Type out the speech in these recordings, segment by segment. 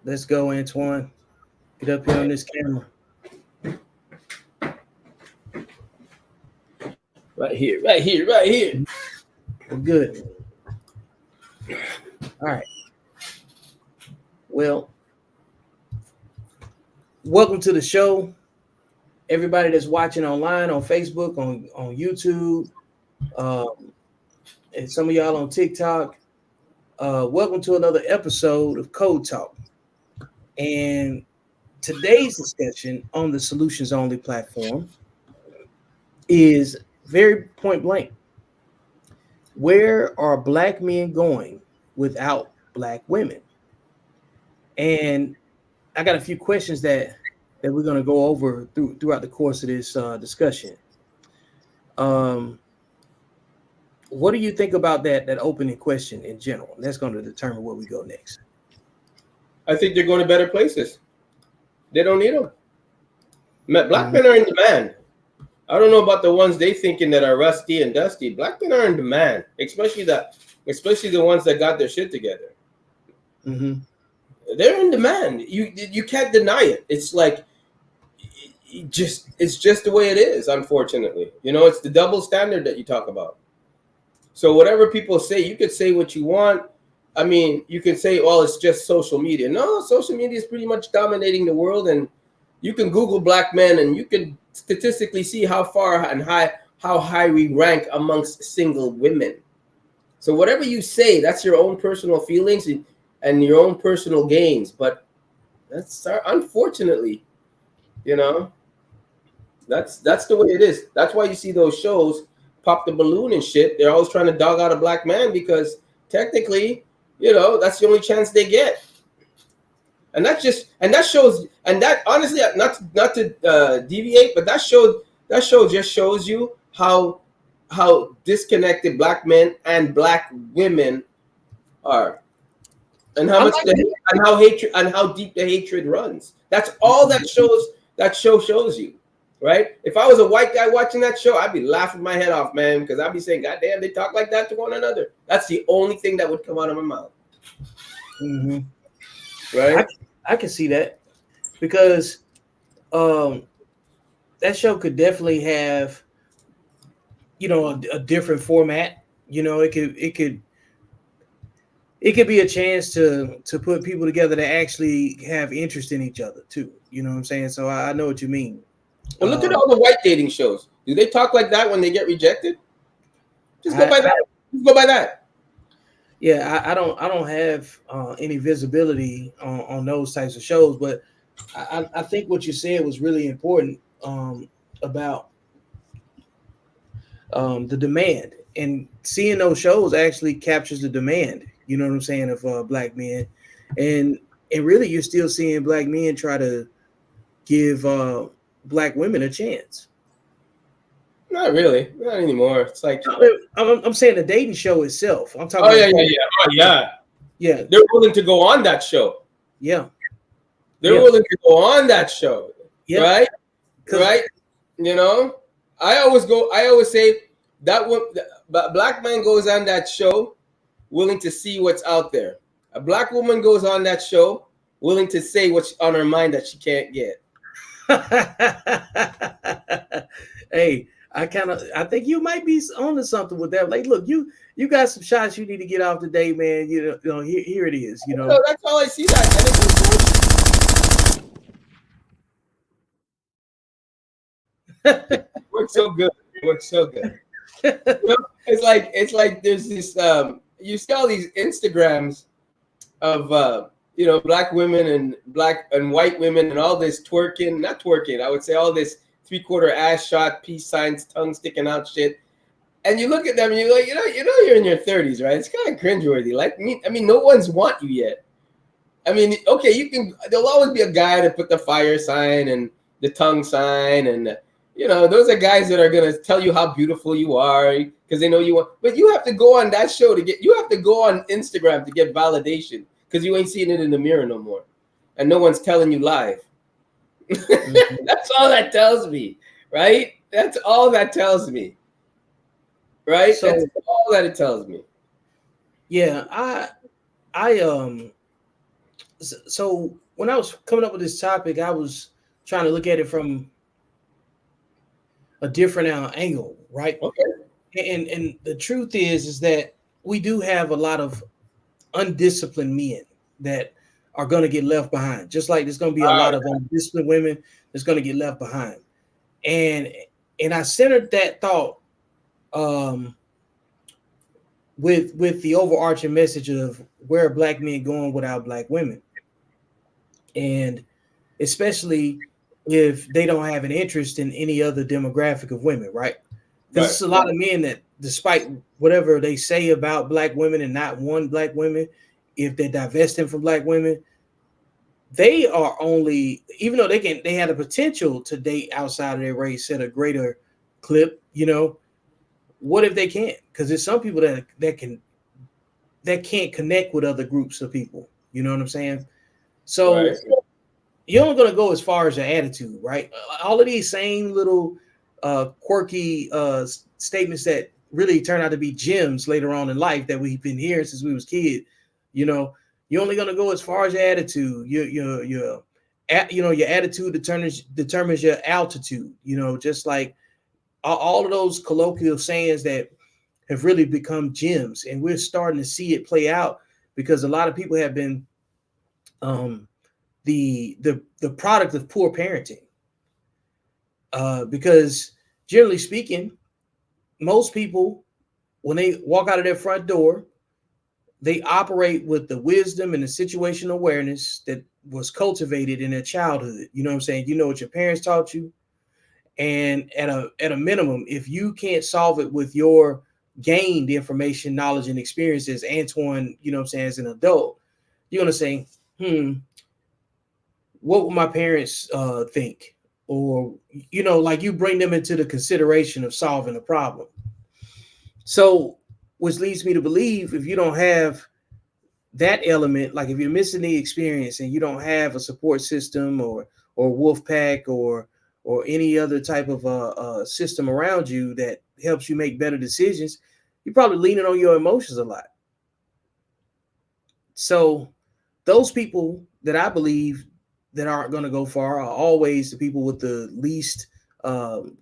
Let's go, Antoine. Get up here on this camera. Right here, right here, right here. We're good. All right. Well, welcome to the show. Everybody that's watching online on Facebook, on YouTube, um, and some of y'all on TikTok. Welcome to another episode of Code Talk. And today's discussion on the Solutions Only platform is very point blank. Where are Black men going without Black women? And I got a few questions that we're going to go over throughout the course of this discussion. Um, what do you think about that opening question in general? That's going to determine where we go next. I think they're going to better places. They don't need them. Black men are in demand. I don't know about the ones they thinking that are rusty and dusty. Black men are in demand, especially the ones that got their shit together. Mm-hmm. They're in demand. You can't deny it. It's like it's just the way it is. Unfortunately, it's the double standard that you talk about. So whatever people say, you could say what you want. I mean, you can say, "Well, it's just social media." No, social media is pretty much dominating the world, and you can Google Black men, and you can statistically see how high we rank amongst single women. So whatever you say, that's your own personal feelings and your own personal gains. But that's unfortunately, that's the way it is. That's why you see those shows, Pop the Balloon and shit. They're always trying to dog out a black man because technically, that's the only chance they get. And that shows, and that honestly, not to deviate, but that show just shows you how disconnected black men and black women are, and how deep the hatred runs. That's all that show shows you, right? If I was a white guy watching that show, I'd be laughing my head off, man, because I'd be saying, "God damn, they talk like that to one another." That's the only thing that would come out of my mouth. Mm-hmm. Right? I can see that because that show could definitely have, a different format. It could be a chance to put people together that actually have interest in each other too. You know what I'm saying? So I know what you mean. Well, look at all the white dating shows. Do they talk like that when they get rejected? Just go by that. Just go by that. Yeah, I don't have any visibility on those types of shows, but I think what you said was really important about the demand, and seeing those shows actually captures the demand. You know what I'm saying, of black men, and really you're still seeing black men try to give black women a chance. Not really, not anymore. It's like I'm saying the dating show itself. I'm talking. Oh yeah. Yeah. They're willing to go on that show. Yeah. They're willing to go on that show. Yeah. Right. Right. I always say that black man goes on that show willing to see what's out there. A black woman goes on that show willing to say what's on her mind that she can't get. Hey, I think you might be onto something with that. Like, look, you got some shots you need to get off today, man. Here it is. So that's all I see that. Works so good. It's like there's this you see all these Instagrams of black women and black and white women and all this twerking, not twerking, I would say all this 3/4 ass shot, peace signs, tongue sticking out shit. And you look at them and you're like, you're in your 30s, right? It's kind of cringeworthy. Like me, I mean, no one's want you yet. I mean, okay, there'll always be a guy to put the fire sign and the tongue sign, and those are guys that are gonna tell you how beautiful you are because they know you want. But you have to go on that show you have to go on Instagram to get validation because you ain't seeing it in the mirror no more, and no one's telling you live. Mm-hmm. That's all that tells me, right? That's all that tells me, right? So, that's all that it tells me. Yeah, So when I was coming up with this topic, I was trying to look at it from a different angle, right? Okay. And the truth is that we do have a lot of undisciplined men that are going to get left behind. Just like there's going to be a All lot right. of undisciplined women that's going to get left behind. And I centered that thought um, with the overarching message of where are black men going without black women, and especially if they don't have an interest in any other demographic of women, right? Because Right. it's a lot of men that, despite whatever they say about black women and not want black women, if they're divesting from black women, they are only, even though they have the potential to date outside of their race at a greater clip, what if they can't? Because there's some people that can't connect with other groups of people. You know what I'm saying? Right. So you're only going to go as far as your attitude, right? All of these same little quirky statements that really turn out to be gems later on in life that we've been hearing since we was kids. You know, you're only going to go as far as your attitude. Your your attitude determines your altitude. Just like all of those colloquial sayings that have really become gems, and we're starting to see it play out because a lot of people have been um, the product of poor parenting. Because generally speaking, most people, when they walk out of their front door, they operate with the wisdom and the situational awareness that was cultivated in their childhood. You know what I'm saying? You know what your parents taught you, and at a minimum, if you can't solve it with your gained information, knowledge, and experiences, Antoine, you know what I'm saying, as an adult, you're gonna say, what would my parents think? Or, like you bring them into the consideration of solving a problem. So, which leads me to believe if you don't have that element, like if you're missing the experience and you don't have a support system or wolf pack or any other type of system around you that helps you make better decisions, you're probably leaning on your emotions a lot. So those people that I believe that aren't going to go far are always the people with um,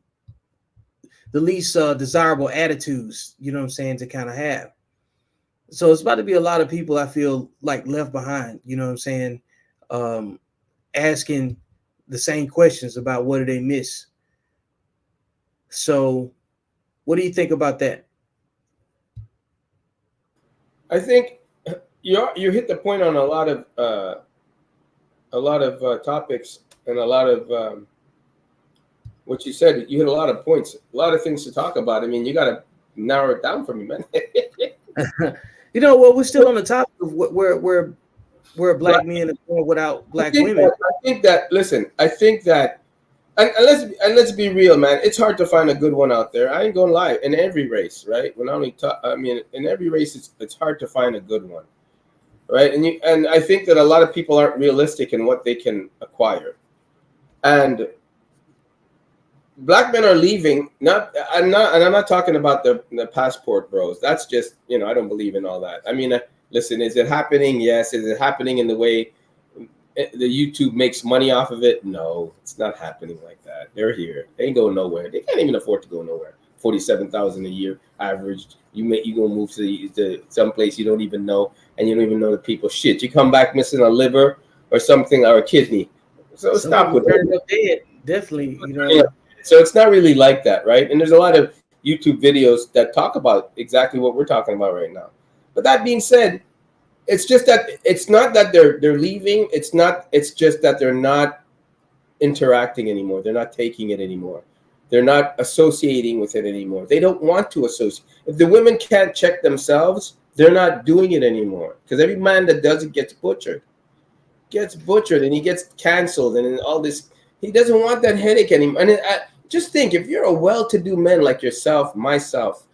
the least desirable attitudes. You know what I'm saying, to kind of have. So it's about to be a lot of people I feel like left behind. You know what I'm saying, um, asking the same questions about what did they miss. So, what do you think about that? I think you hit the point on a lot of topics and a lot of what you said. You hit a lot of points, a lot of things to talk about. I mean, you got to narrow it down for me, man. Well, we're still on the topic of where But black men are going without I black think women. that, listen, I think that and let's be real, man. It's hard to find a good one out there. I ain't gonna lie. In every race, right? When I only talk, I mean, in every race, it's hard to find a good one, right? And I think that a lot of people aren't realistic in what they can acquire, and black men are leaving. I'm not talking about the passport bros. That's just, I don't believe in all that. I mean, listen, is it happening? Yes. Is it happening in the way the YouTube makes money off of it? No, it's not happening like that. They're here. They ain't going nowhere. They can't even afford to go nowhere. 47,000 a year averaged. You gonna move to some place you don't even know, and you don't even know the people. Shit, you come back missing a liver or something or a kidney. So Some stop people with turn it. up dead, definitely. Yeah. So it's not really like that, right? And there's a lot of YouTube videos that talk about exactly what we're talking about right now. But that being said, it's just that it's not that they're leaving. It's just that they're not interacting anymore. They're not taking it anymore. They're not associating with it anymore. They don't want to associate. If the women can't check themselves, they're not doing it anymore. Because every man that does it gets butchered and he gets canceled and all this. He doesn't want that headache anymore. And just think, if you're a well-to-do man like yourself, myself,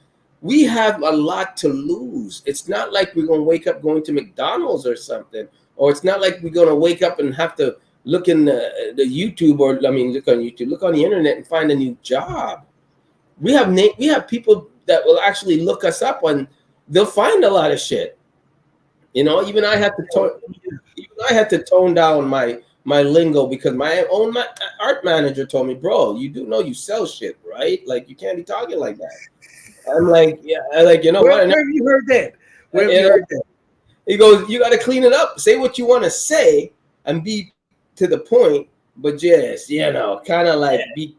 we have a lot to lose. It's not like we're going to wake up going to McDonald's or something, or it's not like we're going to wake up and have to look in the YouTube, or I mean, look on YouTube, look on the internet and find a new job. We have people that will actually look us up and they'll find a lot of shit. Even I have to I had to tone down my lingo because my own art manager told me, bro, you do know you sell shit, right? Like you can't be talking like that. I'm like, yeah, I like, you know Where what? have you heard that? Where have You you know, heard that? he goes, you got to clean it up. Say what you want to say and be to the point, but just, kind of like be.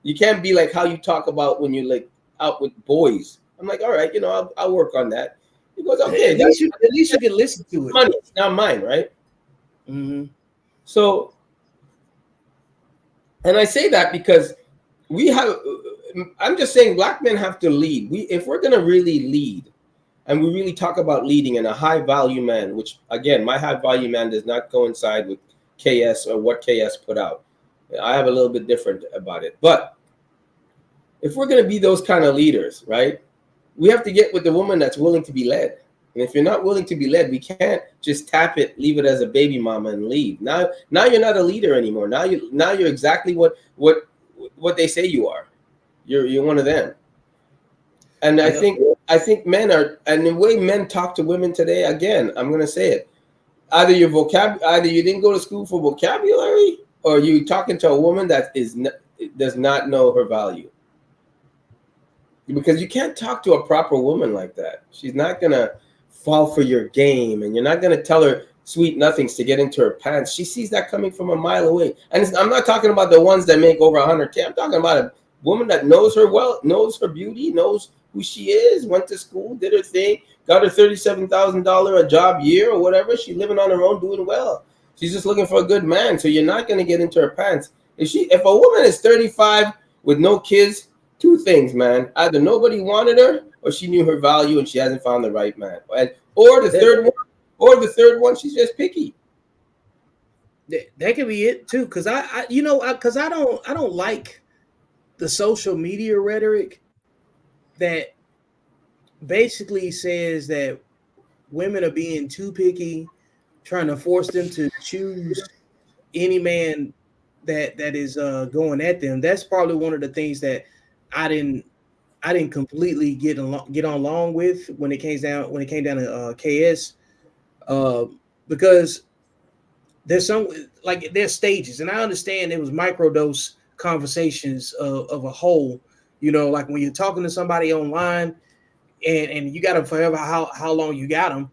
You can't be like how you talk about when you're like out with boys. I'm like, all right, I'll work on that. He goes, okay, At least you can listen to it. money. It's not mine, right? Mm-hmm. So, and I say that because we have. I'm just saying, black men have to lead. If we're gonna really lead, and we really talk about leading in a high value man, which again, my high value man does not coincide with KS or what KS put out. I have a little bit different about it. But if we're going to be those kind of leaders, right, we have to get with the woman that's willing to be led. And if you're not willing to be led, we can't just tap it, leave it as a baby mama, and leave. Now you're not a leader anymore. Now you're exactly what they say you are. You're one of them. And I think men are, and the way men talk to women today, again, I'm going to say it. Either either you didn't go to school for vocabulary, or you talking to a woman that does not know her value. Because you can't talk to a proper woman like that. She's not gonna fall for your game, and you're not gonna tell her sweet nothings to get into her pants. She sees that coming from a mile away. And I'm not talking about the ones that make over 100K. I'm talking about a woman that knows her well, knows her beauty, knows who she is, went to school, did her thing, got her $37,000 a job year or whatever. She's living on her own, doing well. She's just looking for a good man. So you're not gonna get into her pants. If a woman is 35 with no kids, two things, man. Either nobody wanted her, or she knew her value and she hasn't found the right man. Or the third one, she's just picky. That could be it too, because I don't like the social media rhetoric that basically says that women are being too picky, trying to force them to choose any man that is going at them. That's probably one of the things that I didn't completely get along with when it came down to KS, uh, because there's stages, and I understand it was microdose conversations of a whole. Like when you're talking to somebody online, and you got them forever, how long you got them,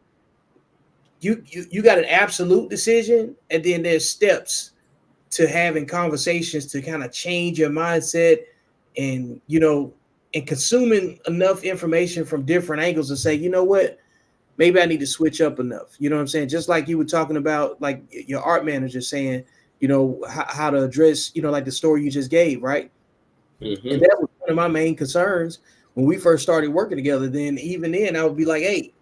you got an absolute decision, and then there's steps to having conversations to kind of change your mindset, and and consuming enough information from different angles to say, you know what, maybe I need to switch up enough. You know what I'm saying? Just like you were talking about, like your art manager saying, how to address, like the story you just gave, right? Mm-hmm. And that was one of my main concerns when we first started working together. Then even then, I would be like, hey,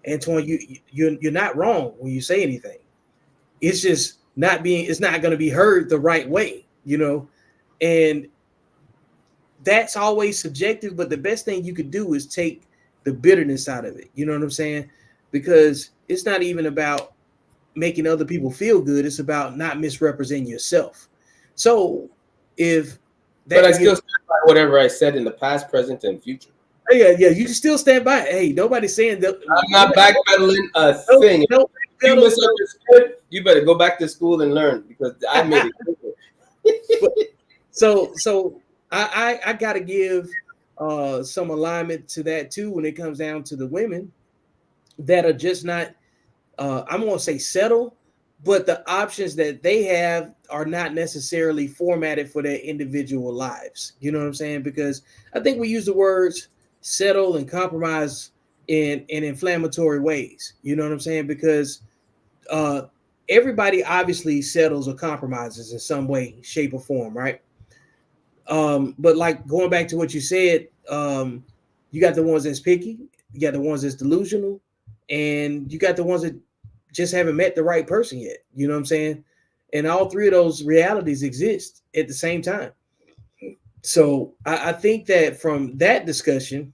Antoine, you're not wrong when you say anything. It's just it's not going to be heard the right way, and that's always subjective. But the best thing you could do is take the bitterness out of it. You know what I'm saying? Because it's not even about making other people feel good. It's about not misrepresenting yourself. So if But that, I still stand by whatever I said in the past, present, and future. yeah, you still stand by it. Hey, nobody's saying that. I'm not backpedaling a thing. No, If you misunderstood, you better go back to school and learn, because I made it. So I got to give some alignment to that too when it comes down to the women that are just not. I'm gonna say settle, but the options that they have are not necessarily formatted for their individual lives. You know what I'm saying? Because I think we use the words settle and compromise in inflammatory ways. You know what I'm saying? Because uh, everybody obviously settles or compromises in some way, shape, or form, right? But like going back to what you said, you got the ones that's picky, you got the ones that's delusional, and you got the ones that just haven't met the right person yet. You know what I'm saying? And all three of those realities exist at the same time. So I think that from that discussion,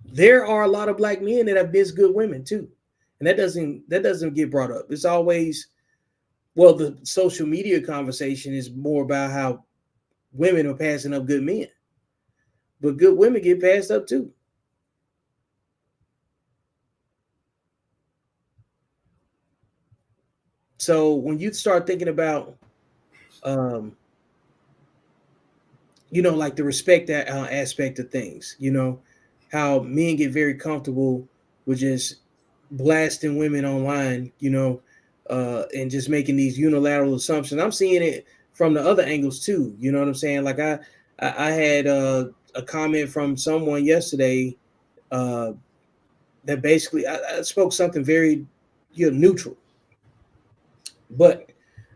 there are a lot of black men that have missed good women too. And that doesn't get brought up. It's always, well, the social media conversation is more about how women are passing up good men. But good women get passed up too. So when you start thinking about, um, like the respect aspect of things, how men get very comfortable with just blasting women online, and just making these unilateral assumptions. I'm seeing it from the other angles too. You know what I'm saying? Like I had a comment from someone yesterday uh, that basically I spoke something very neutral, but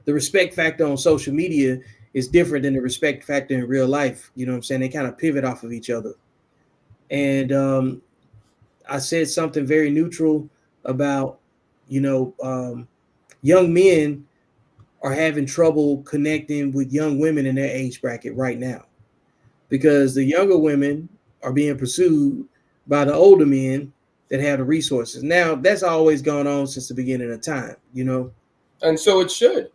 the respect factor on social media is different than the respect factor in real life. You know what I'm saying? They kind of pivot off of each other. And I said something very neutral about, young men are having trouble connecting with young women in their age bracket right now because the younger women are being pursued by the older men that have the resources. Now, that's always gone on since the beginning of time, And so it should.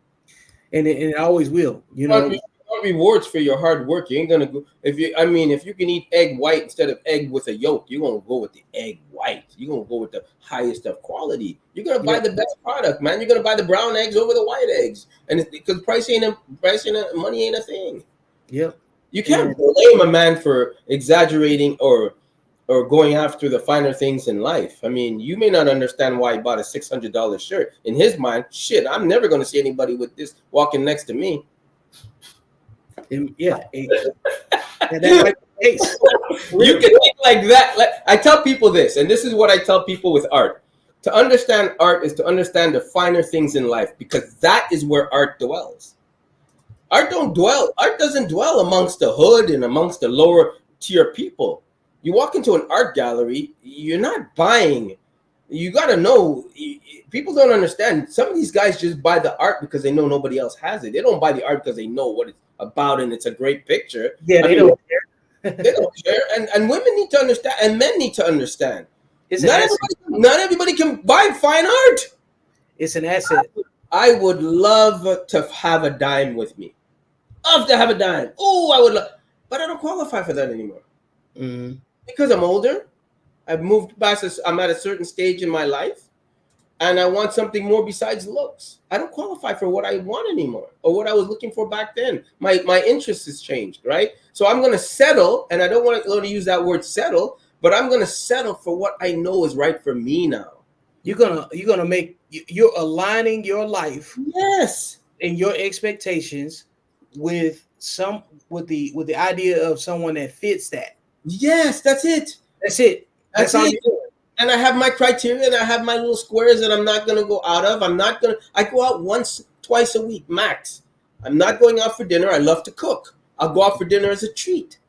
and it always will, Want rewards for your hard work. You ain't gonna go if you can eat egg white instead of egg with a yolk, you're gonna go with the egg white. You're gonna go with the highest of quality. You're gonna buy Yep. the best product, man. You're gonna buy the brown eggs over the white eggs, and it's because money ain't a thing. Yep. You And can't blame a man for exaggerating or going after the finer things in life. I mean, you may not understand why he bought a $600 shirt. In his mind, shit, I'm never gonna see anybody with this walking next to me. yeah, and that might be the case. You can think like that. Like, I tell people this, and this is what I tell people with art. To understand art is to understand the finer things in life, because that is where art dwells. Art doesn't dwell amongst the hood and amongst the lower tier people. You walk into an art gallery, you're not buying. You got to know. People don't understand. Some of these guys just buy the art because they know nobody else has it. They don't buy the art because they know what it's about and it's a great picture. Yeah, they don't care. They don't care. And women need to understand, and men need to understand. It's an asset. Not everybody can buy fine art. It's an asset. I would love to have a dime with me. Love to have a dime. Oh, I would love, but I don't qualify for that anymore. Mm-hmm. Because I'm older. I've moved past. I'm at a certain stage in my life, and I want something more besides looks. I don't qualify for what I want anymore, or what I was looking for back then. My interest has changed, right? So I'm going to settle, and I don't want to use that word settle, but I'm going to settle for what I know is right for me now. You're aligning your life, yes, and your expectations with the idea of someone that fits that. Yes, that's it. That's it. That's all it. you're doing. And I have my criteria, and I have my little squares that I'm not going to go out of. I go out twice a week, max. I'm not going out for dinner. I love to cook. I'll go out for dinner as a treat.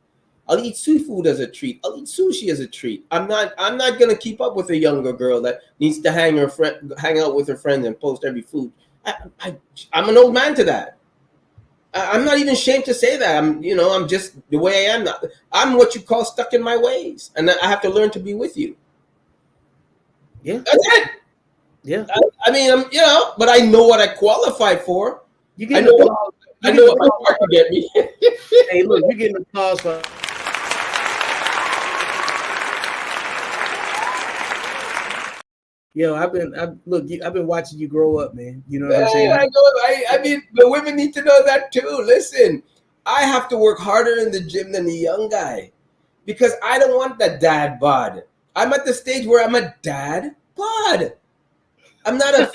I'll eat seafood as a treat. I'll eat sushi as a treat. I'm not going to keep up with a younger girl that needs to hang out with her friends and post every food. I'm an old man to that. I'm not even ashamed to say that. I'm just the way I am now. I'm what you call stuck in my ways, and I have to learn to be with you. Yeah, that's it. Yeah, I mean, but I know what I qualify for. I know what my heart can get me. Hey, look, you're getting applause for. Yo, I've been watching you grow up, man. You know what I'm saying? I know. I mean, the women need to know that too. Listen, I have to work harder in the gym than the young guy because I don't want that dad bod. I'm at the stage where I'm a dad bod. I'm not a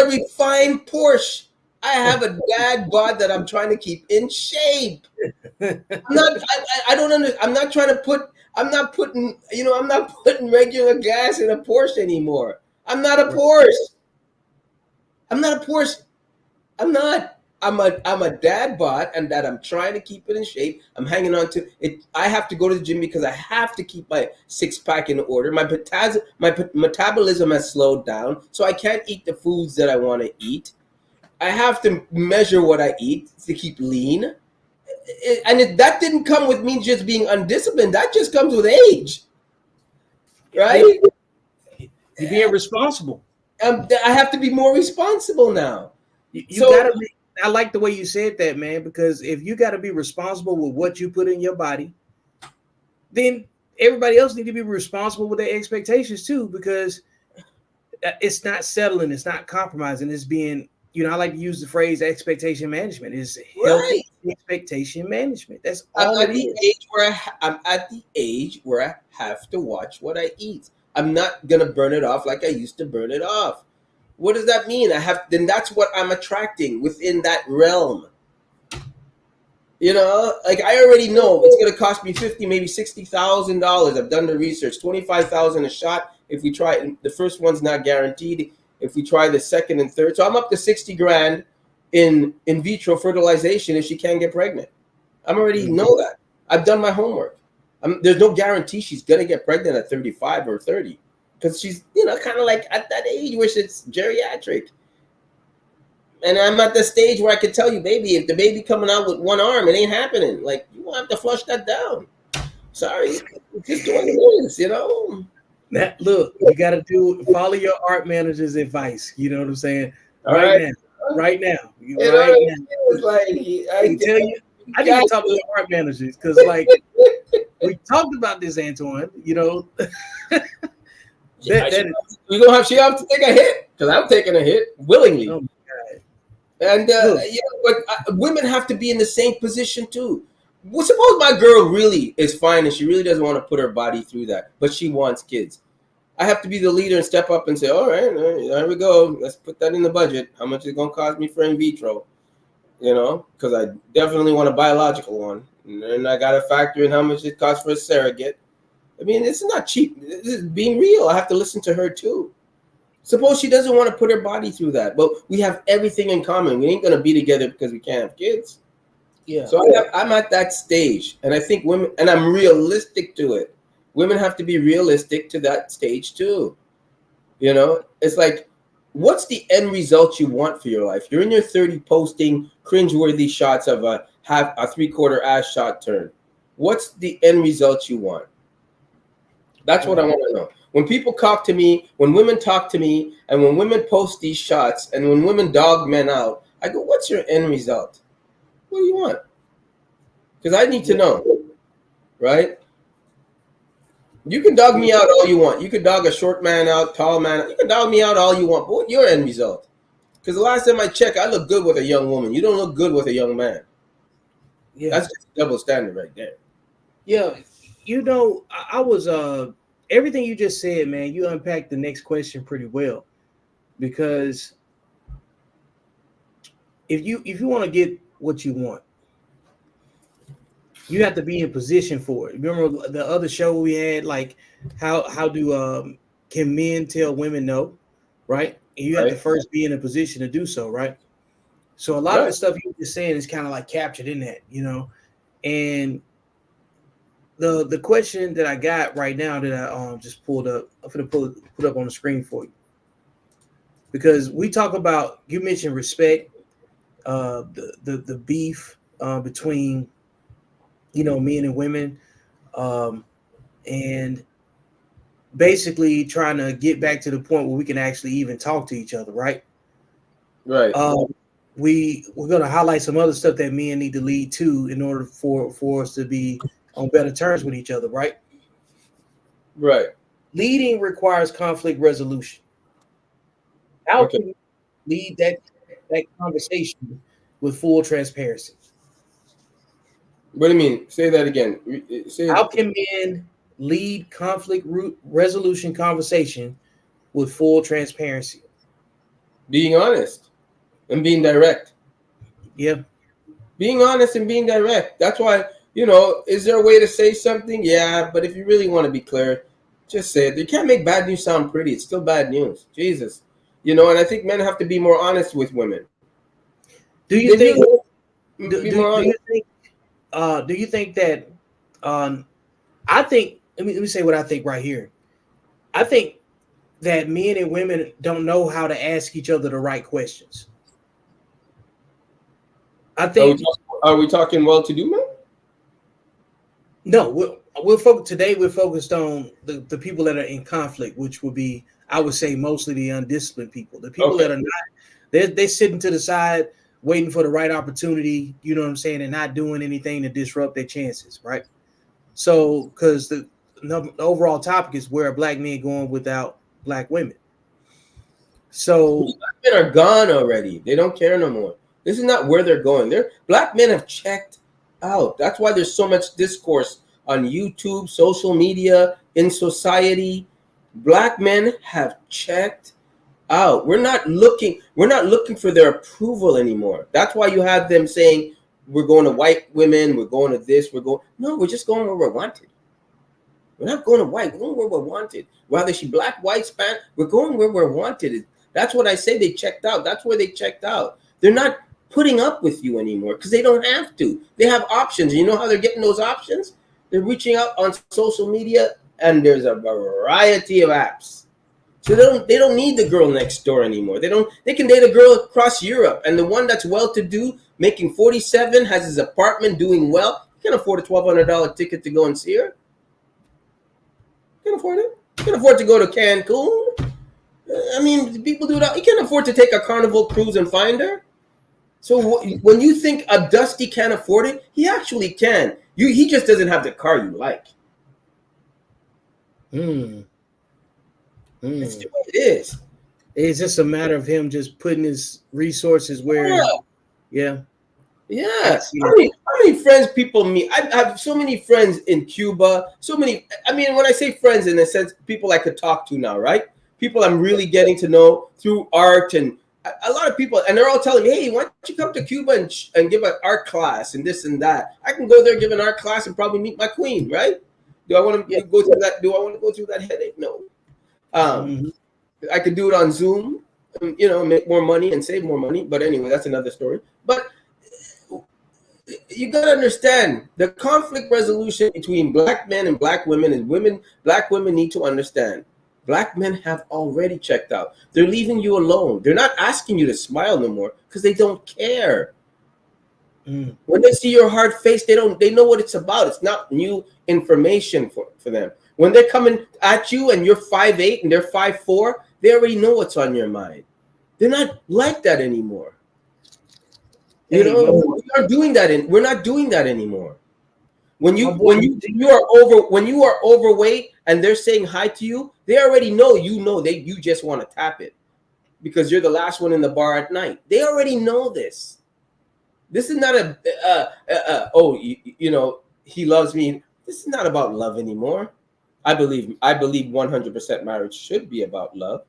refined Porsche. I have a dad bod that I'm trying to keep in shape. I don't understand. I'm not putting regular gas in a Porsche anymore. I'm not a Porsche. I'm a dad bod, and that I'm trying to keep it in shape. I'm hanging on to it. I have to go to the gym because I have to keep my 6-pack in order. My metabolism has slowed down, so I can't eat the foods that I want to eat. I have to measure what I eat to keep lean. That didn't come with me just being undisciplined. That just comes with age, right? You're being responsible. I have to be more responsible now. You gotta be. I like the way you said that, man, because if you got to be responsible with what you put in your body, then everybody else need to be responsible with their expectations too, because it's not settling, it's not compromising, it's being I like to use the phrase expectation management. Is Right. healthy expectation management. That's I'm all it at the is. age where I'm at the age where I have to watch what I eat. I'm not gonna burn it off like I used to burn it off. What does that mean? Then that's what I'm attracting within that realm. Like I already know it's gonna cost me 50, maybe $60,000. I've done the research. 25,000 a shot. If we try it, the first one's not guaranteed. If we try the second and third, so I'm up to 60 grand in vitro fertilization if she can't get pregnant. I already know that. I've done my homework. There's no guarantee she's gonna get pregnant at 35 or 30 because she's kind of like at that age where it's geriatric. And I'm at the stage where I can tell you, baby, if the baby coming out with one arm, it ain't happening. Like you won't have to flush that down. Sorry, just doing it is. That look, you got to follow your art manager's advice. You know what I'm saying? All Right right. now, right now, You know right what I now. mean? It's like I can tell you, I need to talk to your art managers because, like, we talked about this, Antoine. She have to take a hit because I'm taking a hit willingly. Oh my God. And but women have to be in the same position too. Well, suppose my girl really is fine and she really doesn't want to put her body through that, but she wants kids. I have to be the leader and step up and say, all right, there we go. Let's put that in the budget. How much is it going to cost me for in vitro? Because I definitely want a biological one. And then I got to factor in how much it costs for a surrogate. I mean, it's not cheap. This is being real. I have to listen to her too. Suppose she doesn't want to put her body through that, but we have everything in common. We ain't going to be together because we can't have kids. Yeah. So I'm at that stage, and I think women, and I'm realistic to it. Women have to be realistic to that stage too. It's like, what's the end result you want for your life? You're in your 30 posting cringeworthy shots of a 3/4 ass shot turn. What's the end result you want? That's what I want to know. When people talk to me, when women talk to me, and when women post these shots, and when women dog men out, I go, what's your end result? What do you want? Because I need to know, right? You can dog me out all you want. You can dog a short man out, tall man out. You can dog me out all you want. But what's your end result? Because the last time I checked, I look good with a young woman. You don't look good with a young man. Yeah. That's just a double standard right there. Yeah. I was everything you just said, man, you unpacked the next question pretty well. Because if you want to get what you want, you have to be in position for it. Remember the other show we had, like how do can men tell women no, right? And you have to first be in a position to do so, right? So a lot of the stuff you were saying is kind of like captured in that, And the question that I got right now that I just pulled up, I'm gonna put up on the screen for you. Because we talk about, you mentioned respect, the beef between men and women, and basically trying to get back to the point where we can actually even talk to each other, right? Right. We're going to highlight some other stuff that men need to lead to in order for us to be on better terms with each other, right? Right. Leading requires conflict resolution. How can you lead that conversation with full transparency? What do you mean? Say that again. How can men lead conflict resolution conversation with full transparency? Being honest and being direct. Yeah. Being honest and being direct. That's why, is there a way to say something? Yeah, but if you really want to be clear, just say it. You can't make bad news sound pretty. It's still bad news. Jesus. And I think men have to be more honest with women. Do you think that I think let me say what I think right here. I think that men and women don't know how to ask each other the right questions. I think. Are we talking well-to-do men? No, we're focused on the people that are in conflict, which would be, I would say, mostly the undisciplined people. The people that are not, they're sitting to the side, waiting for the right opportunity. You know what I'm saying, and not doing anything to disrupt their chances, right? So, because the overall topic is where are black men going without black women? So Black men are gone already. They don't care no more. This is not where they're going. Black men have checked out. That's why there's so much discourse on YouTube, social media, in society. Black men have checked out. We're not looking for their approval anymore. That's why you have them saying we're going to white women, we're going to this, we're just going where we're wanted. We're not going to white, we're going where we're wanted. Whether she black, white, span, we're going where we're wanted. That's what I say. They checked out. That's where they checked out. They're not putting up with you anymore because they don't have to. They have options. You know how they're getting those options? They're reaching out on social media, and there's a variety of apps. So they don't need the girl next door anymore. They can date a girl across Europe, and the one that's well-to-do, making 47, has his apartment, doing well. You can afford a $1,200 ticket to go and see her. You can afford it. You can afford to go to Cancun. I mean, people do that. You can afford to take a Carnival cruise and find her. So when you think a Dusty can't afford it, he actually can. He just doesn't have the car you like. That's the way it is. It's just a matter of him just putting his resources where, yeah. How many friends people meet? I have so many friends in Cuba. So many. I mean, when I say friends, in a sense, people I could talk to now, right? People I'm really getting to know through art, and a lot of people, and they're all telling me, "Hey, why don't you come to Cuba and give an art class and this and that?" I can go there, give an art class, and probably meet my queen, right? Do I want to go through that? Do I want to go through that headache? No. I could do it on Zoom, make more money and save more money. But anyway, that's another story. But you got to understand the conflict resolution between black men and black women is black women need to understand. Black men have already checked out. They're leaving you alone. They're not asking you to smile no more because they don't care. When they see your hard face, they know what it's about. It's not new information for them. When they're coming at you and you're 5'8" and they're 5'4", they already know what's on your mind. They're not like that anymore. We're not doing that anymore. When you are overweight and they're saying hi to you, they already know you just want to tap it because you're the last one in the bar at night. They already know this. This is not he loves me. This is not about love anymore. I believe 100% marriage should be about love.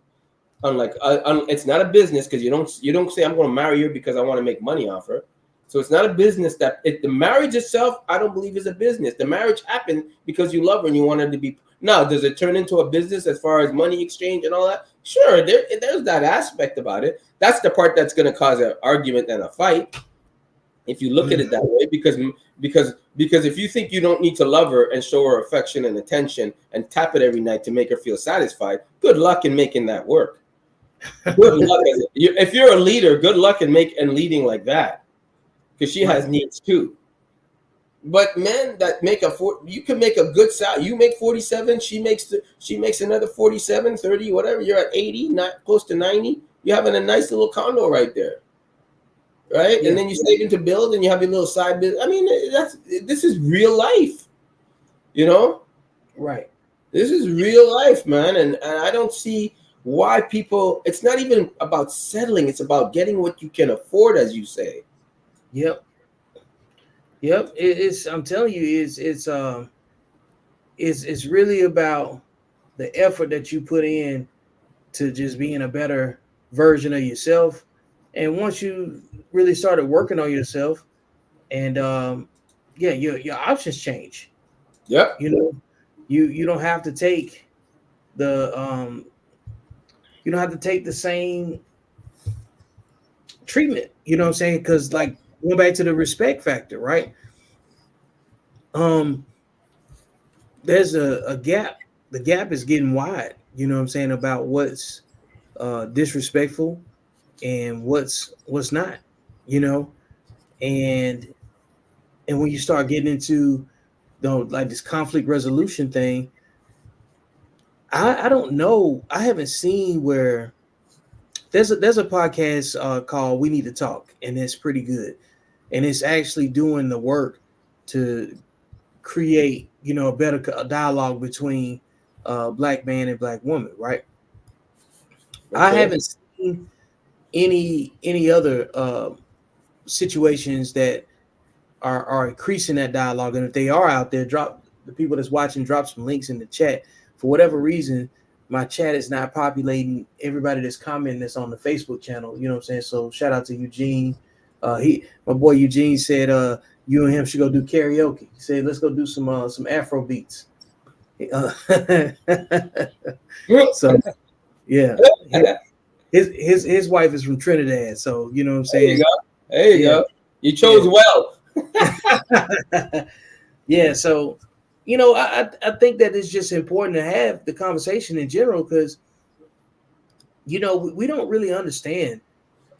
Unlike it's not a business because you don't say I'm going to marry her because I want to make money off her. So it's not a business the marriage itself, I don't believe is a business. The marriage happened because you love her and you want her to be. Now, does it turn into a business as far as money exchange and all that? Sure, there's that aspect about it. That's the part that's going to cause an argument and a fight. If you look at it that way, because if you think you don't need to love her and show her affection and attention and tap it every night to make her feel satisfied, good luck in making that work. Good luck. If you're a leader, good luck in leading like that, because she has needs too. But men that you can make a good salary. You make 47, she makes another 47, 30, whatever. You're at 80, not close to 90. You're having a nice little condo right there. Right, and then you save into build, and you have your little side business. I mean, this is real life, Right. This is real life, man, and I don't see why people. It's not even about settling; it's about getting what you can afford, as you say. Yep. It's. I'm telling you, it's really about the effort that you put in to just being a better version of yourself. And once you really started working on yourself, and your options change. Yep. You don't have to take the same treatment. You know what I'm saying? Because like going back to the respect factor, right? There's a gap. The gap is getting wide. You know what I'm saying about what's disrespectful and what's not. And when you start getting into like this conflict resolution thing, I don't know. I haven't seen where there's a podcast called We Need to Talk, and it's pretty good, and it's actually doing the work to create a better dialogue between black man and black woman, right? Okay. seen any other situations that are increasing that dialogue? And if they are out there, drop the people that's watching, drop some links in the chat. For whatever reason, my chat is not populating everybody that's commenting that's on the Facebook channel. You know what I'm saying? So shout out to Eugene. My boy Eugene said you and him should go do karaoke. He said let's go do some Afro beats. So yeah, his wife is from Trinidad, so you know what I'm saying. There you go. There you go. You chose well. Yeah, so you know, I think that it's just important to have the conversation in general because you know we don't really understand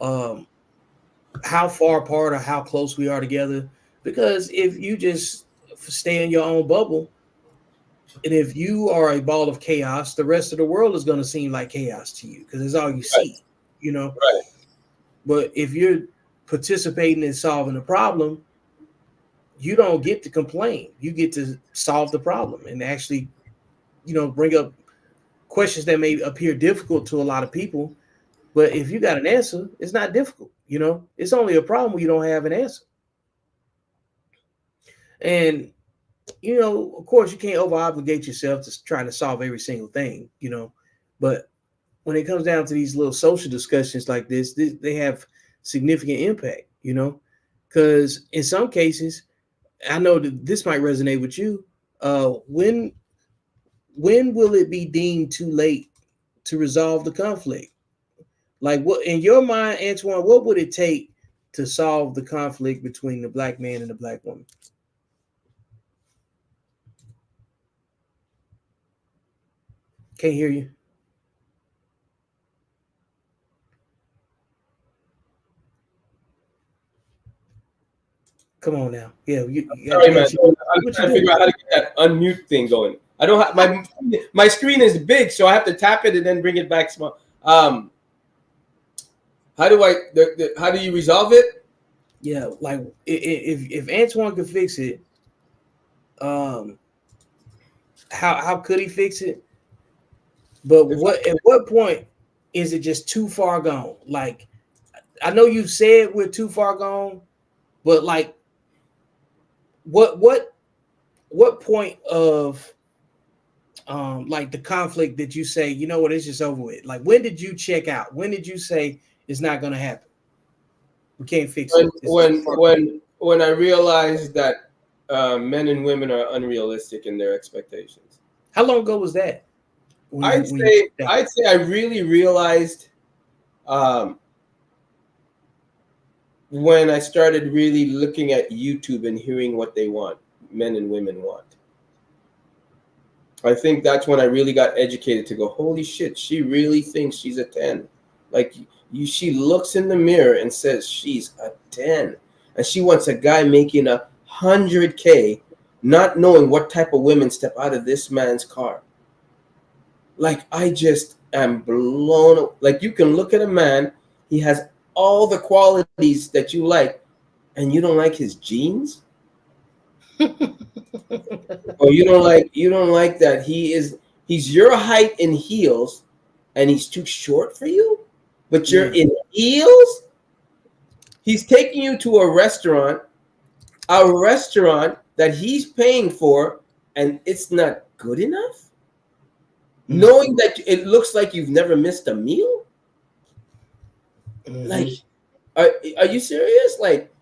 how far apart or how close we are together. Because if you just stay in your own bubble, and if you are a ball of chaos, the rest of the world is going to seem like chaos to you because it's all you see, you know. Right. But if you're participating in solving the problem, you don't get to complain. You get to solve the problem and actually, you know, bring up questions that may appear difficult to a lot of people. But if you got an answer, it's not difficult. You know, it's only a problem when you don't have an answer. And you know, of course, you can't over obligate yourself to trying to solve every single thing, you know. But when it comes down to these little social discussions like this, they have significant impact, you know, because in some cases, I know that this might resonate with you. When will it be deemed too late to resolve the conflict? Like, what in your mind, Antoine? What would it take to solve the conflict between the black man and the black woman? Can't hear you. Come on now. Yeah, you Sorry, man. I'm trying to figure out how to get that unmute thing going. I don't have my screen is big, so I have to tap it and then bring it back small. How do how do you resolve it? Yeah, like if Antoine could fix it, how could he fix it? But at what point is it just too far gone? Like, I know you said we're too far gone, but like, what point of like the conflict did you say, you know what, it's just over with? Like, when did you check out? When did you say it's not going to happen? We can't fix it. When I realized that men and women are unrealistic in their expectations. How long ago was that? I'd say I really realized when I started really looking at YouTube and hearing what they want, men and women want. I think that's when I really got educated to go, holy shit, she really thinks she's a 10. Like she looks in the mirror and says she's a 10. And she wants a guy making 100K, not knowing what type of women step out of this man's car. Like, I just am blown. Like, you can look at a man, he has all the qualities that you like, and you don't like his jeans? Or you don't like that he's your height in heels and he's too short for you, but you're in heels? He's taking you to a restaurant that he's paying for, and it's not good enough? Knowing that it looks like you've never missed a meal? Like, are you serious? Like,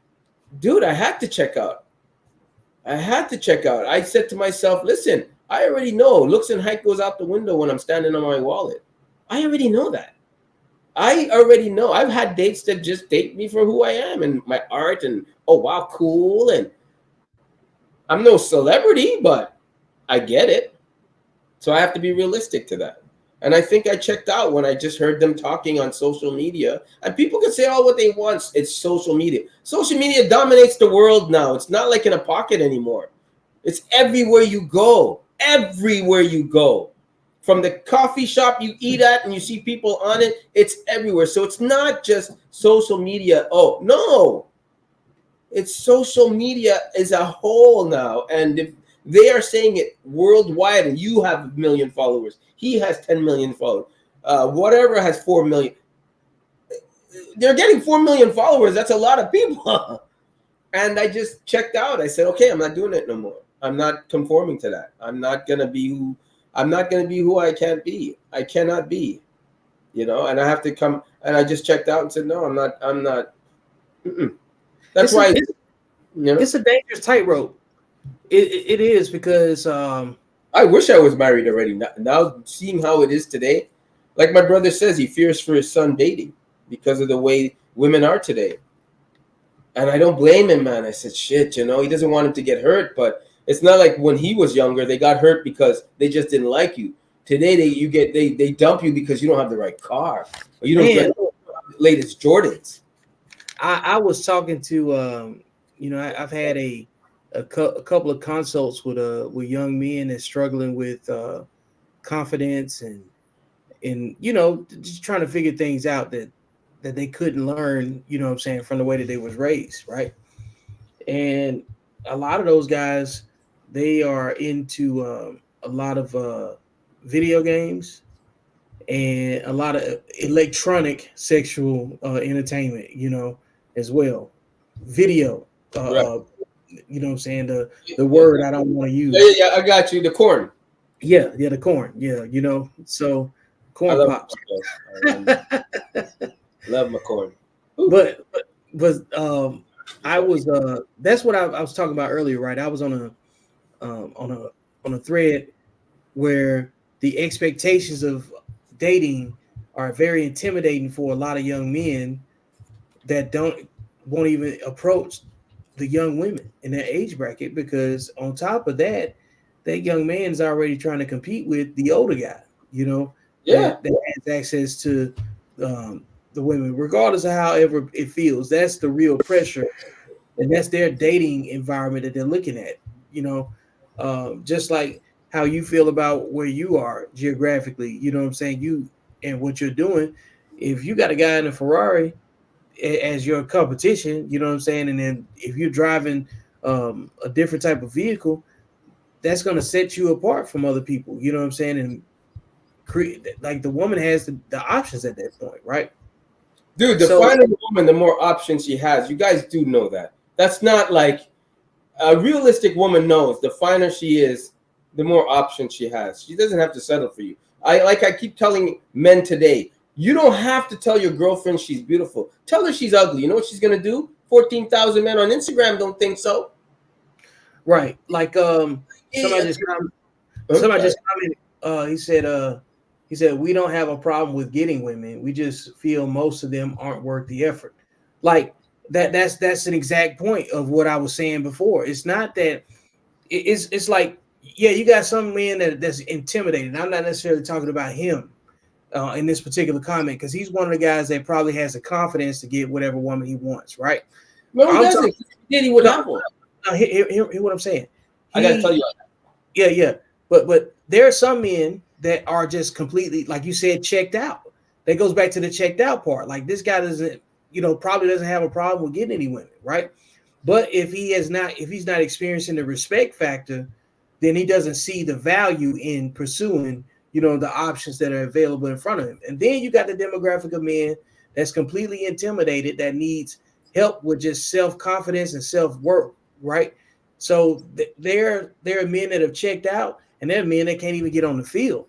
dude, I had to check out. I said to myself, listen, I already know looks and height goes out the window when I'm standing on my wallet. I already know that. I already know. I've had dates that just date me for who I am and my art and, oh, wow, cool. And I'm no celebrity, but I get it. So I have to be realistic to that. And I think I checked out when I just heard them talking on social media. And people can say all what they want. It's social media. Social media dominates the world now. It's not like in a pocket anymore. It's everywhere you go. Everywhere you go. From the coffee shop you eat at and you see people on it, it's everywhere. So it's not just social media. Oh, no. It's social media as a whole now. And if they are saying it worldwide, and you have 1 million followers, he has 10 million followers, whatever has 4 million. they're getting 4 million followers. That's a lot of people. And I just checked out. I said, okay, I'm not doing it no more. I'm not conforming to that. I'm not gonna be who I can't be. I cannot be, and I have to come. And I just checked out and said, no, I'm not. Mm-mm. That's why it's a dangerous tightrope. It is because I wish I was married already. Now seeing how it is today, like my brother says, he fears for his son dating because of the way women are today. And I don't blame him, man. I said, shit, he doesn't want him to get hurt, but it's not like when he was younger, they got hurt because they just didn't like you. Today, they dump you because you don't have the right car, or you don't get the latest Jordans. I was talking to, I've had a couple of consults with young men that's struggling with confidence and just trying to figure things out that they couldn't learn, what I'm saying, from the way that they was raised, right? And a lot of those guys, they are into a lot of video games and a lot of electronic sexual entertainment, as well. Video, Right. what I'm saying, the word I don't want to use. Yeah, I got you. The corn. Yeah, the corn. Yeah, so corn pops. Love my corn. But I was that's what I was talking about earlier, right? I was on a thread where the expectations of dating are very intimidating for a lot of young men that won't even approach the young women in that age bracket, because on top of that, that young man is already trying to compete with the older guy, that has access to the women, regardless of however it feels. That's the real pressure, and that's their dating environment that they're looking at. Just like how you feel about where you are geographically. You know what I'm saying? You and what you're doing. If you got a guy in a Ferrari as your competition, you know what I'm saying, and then if you're driving a different type of vehicle, that's going to set you apart from other people. You know what I'm saying? And create, like, the woman has the options at that point, right? Dude, the finer the woman, the more options she has. You guys do know that. That's not like a realistic woman knows. The finer she is, the more options she has. She doesn't have to settle for you. I keep telling men today, you don't have to tell your girlfriend she's beautiful. Tell her she's ugly. You know what she's gonna do? 14,000 men on Instagram don't think so. Right. Like somebody just commented. He said we don't have a problem with getting women. We just feel most of them aren't worth the effort. Like that's an exact point of what I was saying before. It's not that it's like, yeah, you got some men that's intimidated. I'm not necessarily talking about him in this particular comment, because he's one of the guys that probably has the confidence to get whatever woman he wants, right? No, he doesn't. He would have one. Hear what I'm saying. I gotta tell you. Yeah. But there are some men that are just completely, like you said, checked out. That goes back to the checked out part. Like, this guy doesn't, probably doesn't have a problem with getting any women, right? But if he's not experiencing the respect factor, then he doesn't see the value in pursuing, the options that are available in front of him. And then you got the demographic of men that's completely intimidated, that needs help with just self-confidence and self-worth, right? So there are men that have checked out, and there are men that can't even get on the field.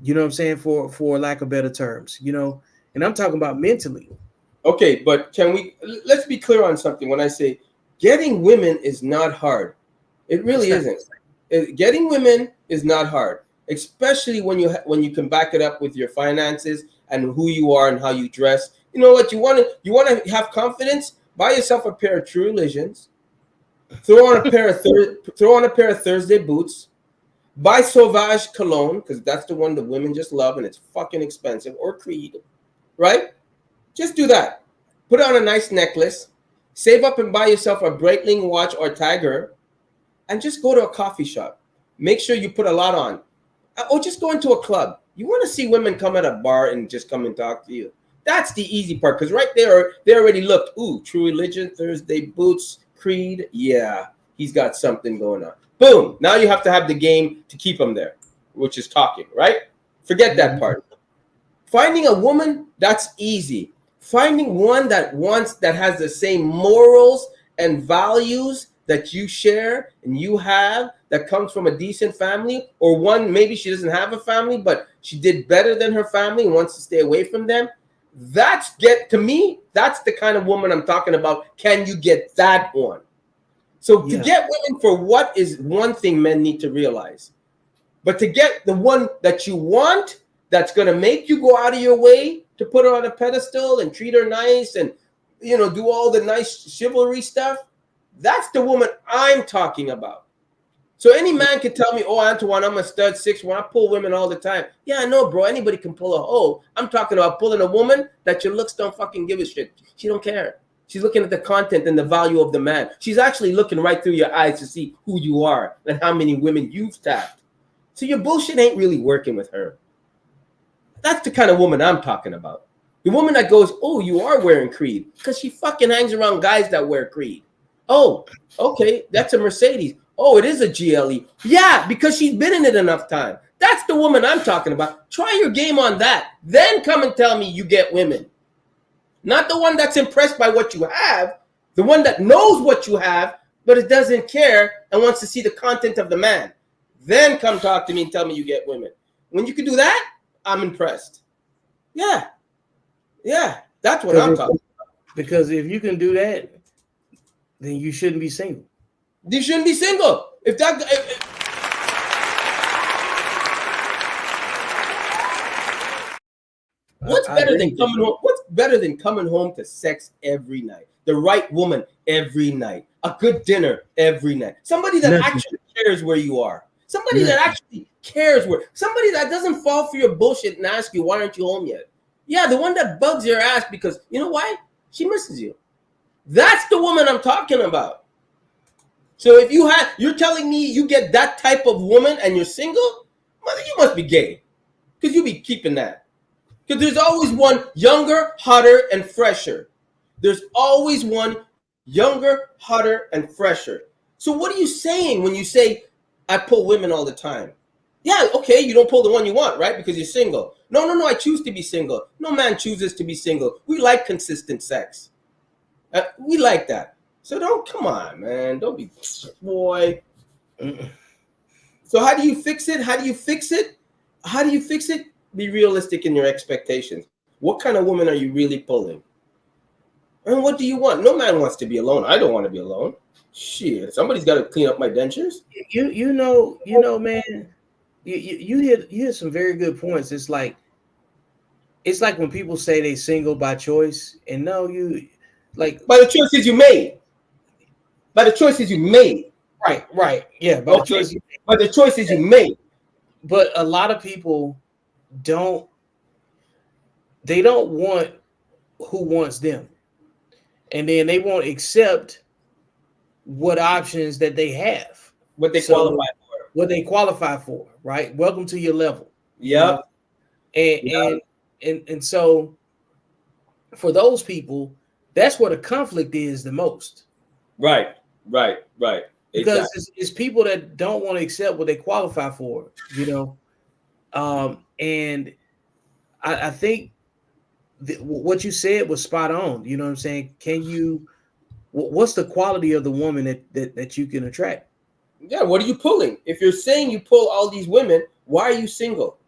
You know what I'm saying? For lack of better terms, and I'm talking about mentally. Okay, but let's be clear on something. When I say getting women is not hard, it really isn't. Getting women is not hard, especially when you can back it up with your finances and who you are and how you dress. You know what? You want to have confidence? Buy yourself a pair of True Religions. Throw on a pair of Thursday boots. Buy Sauvage cologne, because that's the one the women just love, and it's fucking expensive. Or Creed, right? Just do that. Put on a nice necklace. Save up and buy yourself a Breitling watch or Tiger, and just go to a coffee shop. Make sure you put a lot on. Or just go into a club. You want to see women come at a bar and just come and talk to you. That's the easy part, because right there, they already looked. Ooh, True Religion, Thursday boots, Creed. Yeah, he's got something going on. Boom. Now you have to have the game to keep him there, which is talking, right? Forget that part. Finding a woman, that's easy. finding one that has the same morals and values that you share and you have, that comes from a decent family, or one maybe she doesn't have a family but she did better than her family and wants to stay away from them. That's the kind of woman I'm talking about. Can you get that one? So to get women for what is one thing men need to realize, but to get the one that you want, that's going to make you go out of your way to put her on a pedestal and treat her nice and, do all the nice chivalry stuff. That's the woman I'm talking about. So any man can tell me, oh, Antoine, I'm a stud 6'1". I pull women all the time. Yeah, I know, bro. Anybody can pull a hoe. I'm talking about pulling a woman that your looks don't fucking give a shit. She don't care. She's looking at the content and the value of the man. She's actually looking right through your eyes to see who you are and how many women you've tapped. So your bullshit ain't really working with her. That's the kind of woman I'm talking about. The woman that goes, oh, you are wearing Creed, because she fucking hangs around guys that wear Creed. Oh, okay, that's a Mercedes. Oh, it is a GLE. Yeah, because she's been in it enough time. That's the woman I'm talking about. Try your game on that. Then come and tell me you get women. Not the one that's impressed by what you have. The one that knows what you have, but it doesn't care and wants to see the content of the man. Then come talk to me and tell me you get women. When you can do that, I'm impressed. Yeah. Yeah, that's what I'm talking about. Because if you can do that, then you shouldn't be single. You shouldn't be single. What's better than coming home to sex every night? The right woman every night. A good dinner every night. Somebody that actually cares where you are. Somebody that actually cares where. Somebody that doesn't fall for your bullshit and ask you, why aren't you home yet? Yeah, the one that bugs your ass because, you know why? She misses you. That's the woman I'm talking about. So if you're telling me you get that type of woman and you're single, mother, you must be gay. Because you be keeping that. Because there's always one younger, hotter, and fresher. There's always one younger, hotter, and fresher. So what are you saying when you say, I pull women all the time? Yeah, okay, you don't pull the one you want, right? Because you're single. No, I choose to be single. No man chooses to be single. We like consistent sex. We like that. So come on, man. Don't be, boy. So how do you fix it? Be realistic in your expectations. What kind of woman are you really pulling? And what do you want? No man wants to be alone. I don't want to be alone. Shit, somebody's got to clean up my dentures. You know, man. You hit some very good points. It's like when people say they single by choice, and no, you like by the choices you made. By the choices you made. Right. Yeah, by the choices you made. But a lot of people don't want who wants them. And then they won't accept what options that they have. What they qualify for, right? Welcome to your level. Yeah. And so for those people, that's where the conflict is the most. Right. Because it's people that don't want to accept what they qualify for, and I think what you said was spot on. You know what I'm saying? What's the quality of the woman that you can attract? Yeah, what are you pulling? If you're saying you pull all these women, why are you single?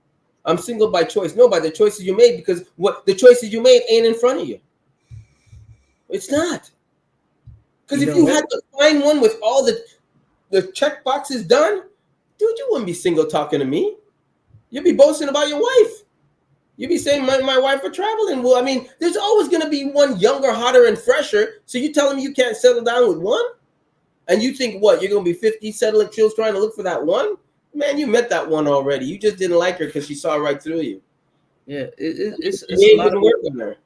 I'm single by choice. No, by the choices you made, because what the choices you made ain't in front of you. It's not. Because if you had to find one with all the check boxes done, dude, you wouldn't be single talking to me. You'd be boasting about your wife. You'd be saying my wife are traveling. Well, I mean, there's always going to be one younger, hotter, and fresher. So you telling me you can't settle down with one? And you think what? You're going to be 50 settling chills trying to look for that one? Man, you met that one already. You just didn't like her because she saw right through you. Yeah, it's a lot of work there.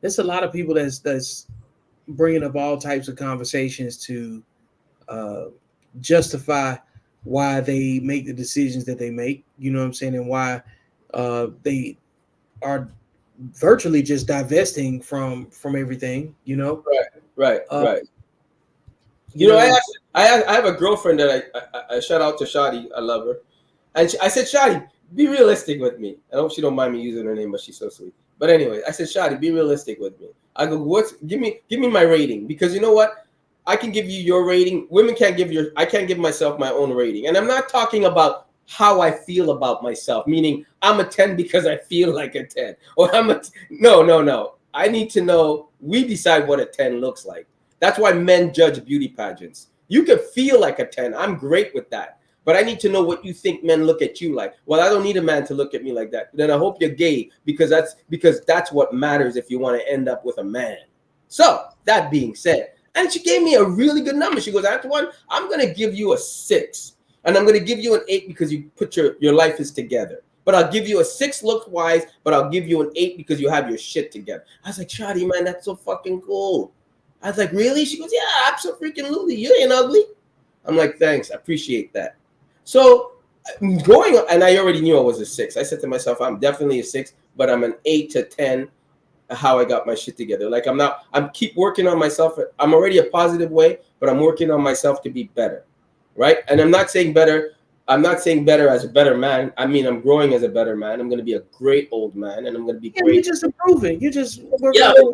It's a lot of people that's bringing up all types of conversations to justify why they make the decisions that they make. You know what I'm saying? And why they are virtually just divesting from everything. Right. I have a girlfriend that I shout out to Shadi. I love her. And I said, Shadi, be realistic with me. I hope she don't mind me using her name, but she's so sweet. But anyway, I said, Shadi, be realistic with me. I go, give me my rating, because you know what? I can give you your rating. Women can't give I can't give myself my own rating. And I'm not talking about how I feel about myself, meaning I'm a 10 because I feel like a 10. Or no. I need to know, we decide what a 10 looks like. That's why men judge beauty pageants. You can feel like a 10. I'm great with that. But I need to know what you think men look at you like. Well, I don't need a man to look at me like that. Then I hope you're gay, because that's what matters if you want to end up with a man. So that being said, and she gave me a really good number. She goes, Antoine, I'm going to give you a 6. And I'm going to give you an 8 because you put your life is together. But I'll give you a 6 look-wise, but I'll give you an 8 because you have your shit together. I was like, Shadi, man, that's so fucking cool. I was like, really? She goes, yeah, absolutely. You ain't ugly. I'm like, thanks. I appreciate that. So going on, and I already knew I was a 6. I said to myself, I'm definitely a 6, but I'm an 8 to 10 how I got my shit together. Like I'm keep working on myself. I'm already a positive way, but I'm working on myself to be better. Right? And I'm not saying better as a better man. I mean, I'm growing as a better man. I'm going to be a great old man, and I'm going to be great. You're just improving. You just working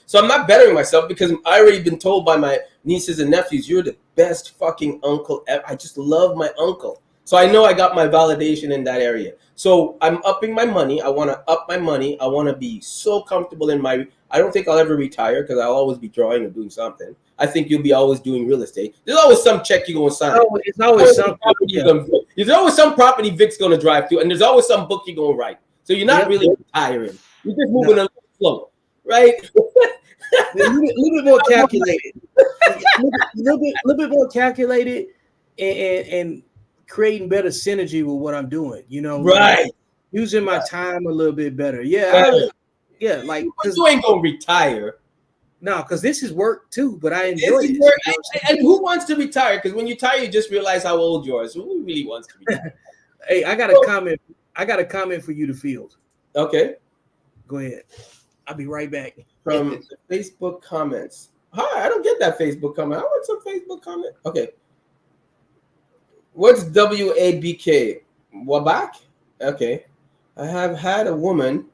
So I'm not bettering myself, because I already been told by my nieces and nephews, you're the best fucking uncle ever. I just love my uncle. So I know I got my validation in that area. So I'm upping my money. I want to up my money. I want to be so comfortable in my. I don't think I'll ever retire, because I'll always be drawing or doing something. I think you'll be always doing real estate. There's always some check you're going to sign. Oh, it's always something. There's always some property Vic's going to drive to, and there's always some book you're going to write. So you're not really retiring. You're just moving a little slow, right? A little bit more calculated. A little bit more calculated, and creating better synergy with what I'm doing. You know, right? Like using my time a little bit better. Yeah, like because you ain't gonna retire. No, because this is work too, but I enjoy it. And who wants to retire? Because when you retire, you just realize how old you are. So who really wants to retire? Hey, I got a comment. I got a comment for you to field. Okay, go ahead. I'll be right back. From the Facebook comments. Hi, I don't get that Facebook comment. I want some Facebook comment. Okay. What's WABK? Wabak? Okay. I have had a woman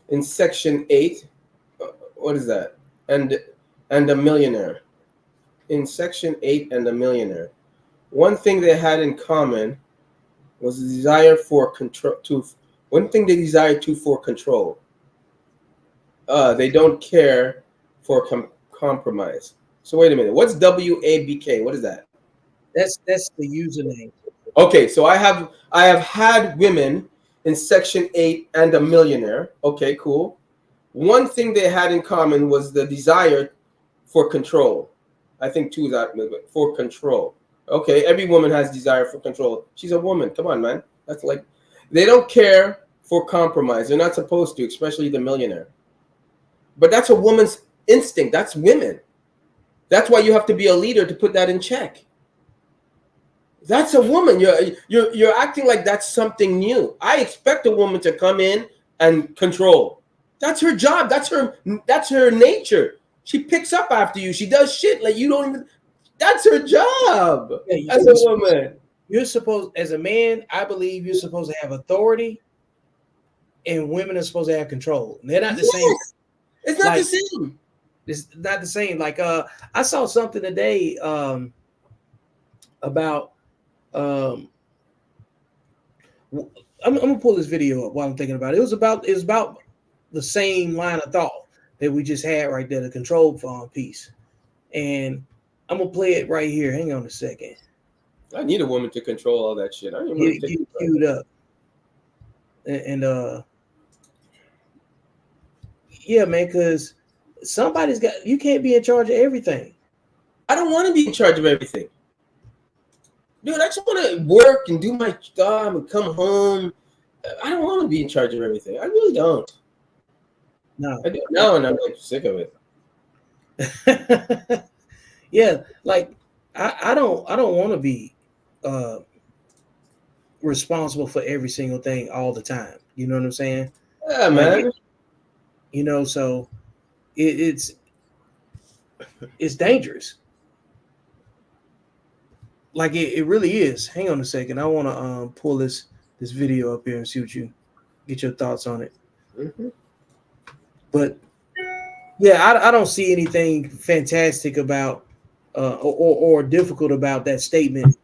in Section 8. What is that? And a millionaire. In Section 8 and a millionaire. One thing they had in common was the desire for control. One thing they desired for control. They don't care for compromise. So wait a minute. What's WABK? What is that? That's the username. Okay, so I have had women in Section 8 and a millionaire. Okay, cool. One thing they had in common was the desire for control. I think two is that for control. Okay, every woman has desire for control. She's a woman. Come on, man. That's like they don't care for compromise. They're not supposed to, especially the millionaire. But that's a woman's instinct. That's women. That's why you have to be a leader to put that in check. That's a woman. You're acting like that's something new. I expect a woman to come in and control. That's her job. That's her nature. She picks up after you. She does shit like you don't even. That's her job as a woman. You're supposed, as a man, I believe you're supposed to have authority, and women are supposed to have control. They're not the same. It's not the same. It's not the same. Like I saw something today about. I'm gonna pull this video up while I'm thinking about it. It was about the same line of thought that we just had right there, the control piece. And I'm gonna play it right here. Hang on a second. I need a woman to control all that shit. I don't get it queued up. And yeah, man, because somebody's got. You can't be in charge of everything. I don't want to be in charge of everything. Dude, I just want to work and do my job and come home. I don't want to be in charge of everything. I really don't. No. I do now, and I'm like sick of it. Yeah, like I don't want to be responsible for every single thing all the time. You know what I'm saying? Yeah, man. You know, so it's dangerous. Like it really is. Hang on a second. I want to pull this video up here and see what you get your thoughts on it. Mm-hmm. But yeah, I don't see anything fantastic about or difficult about that statement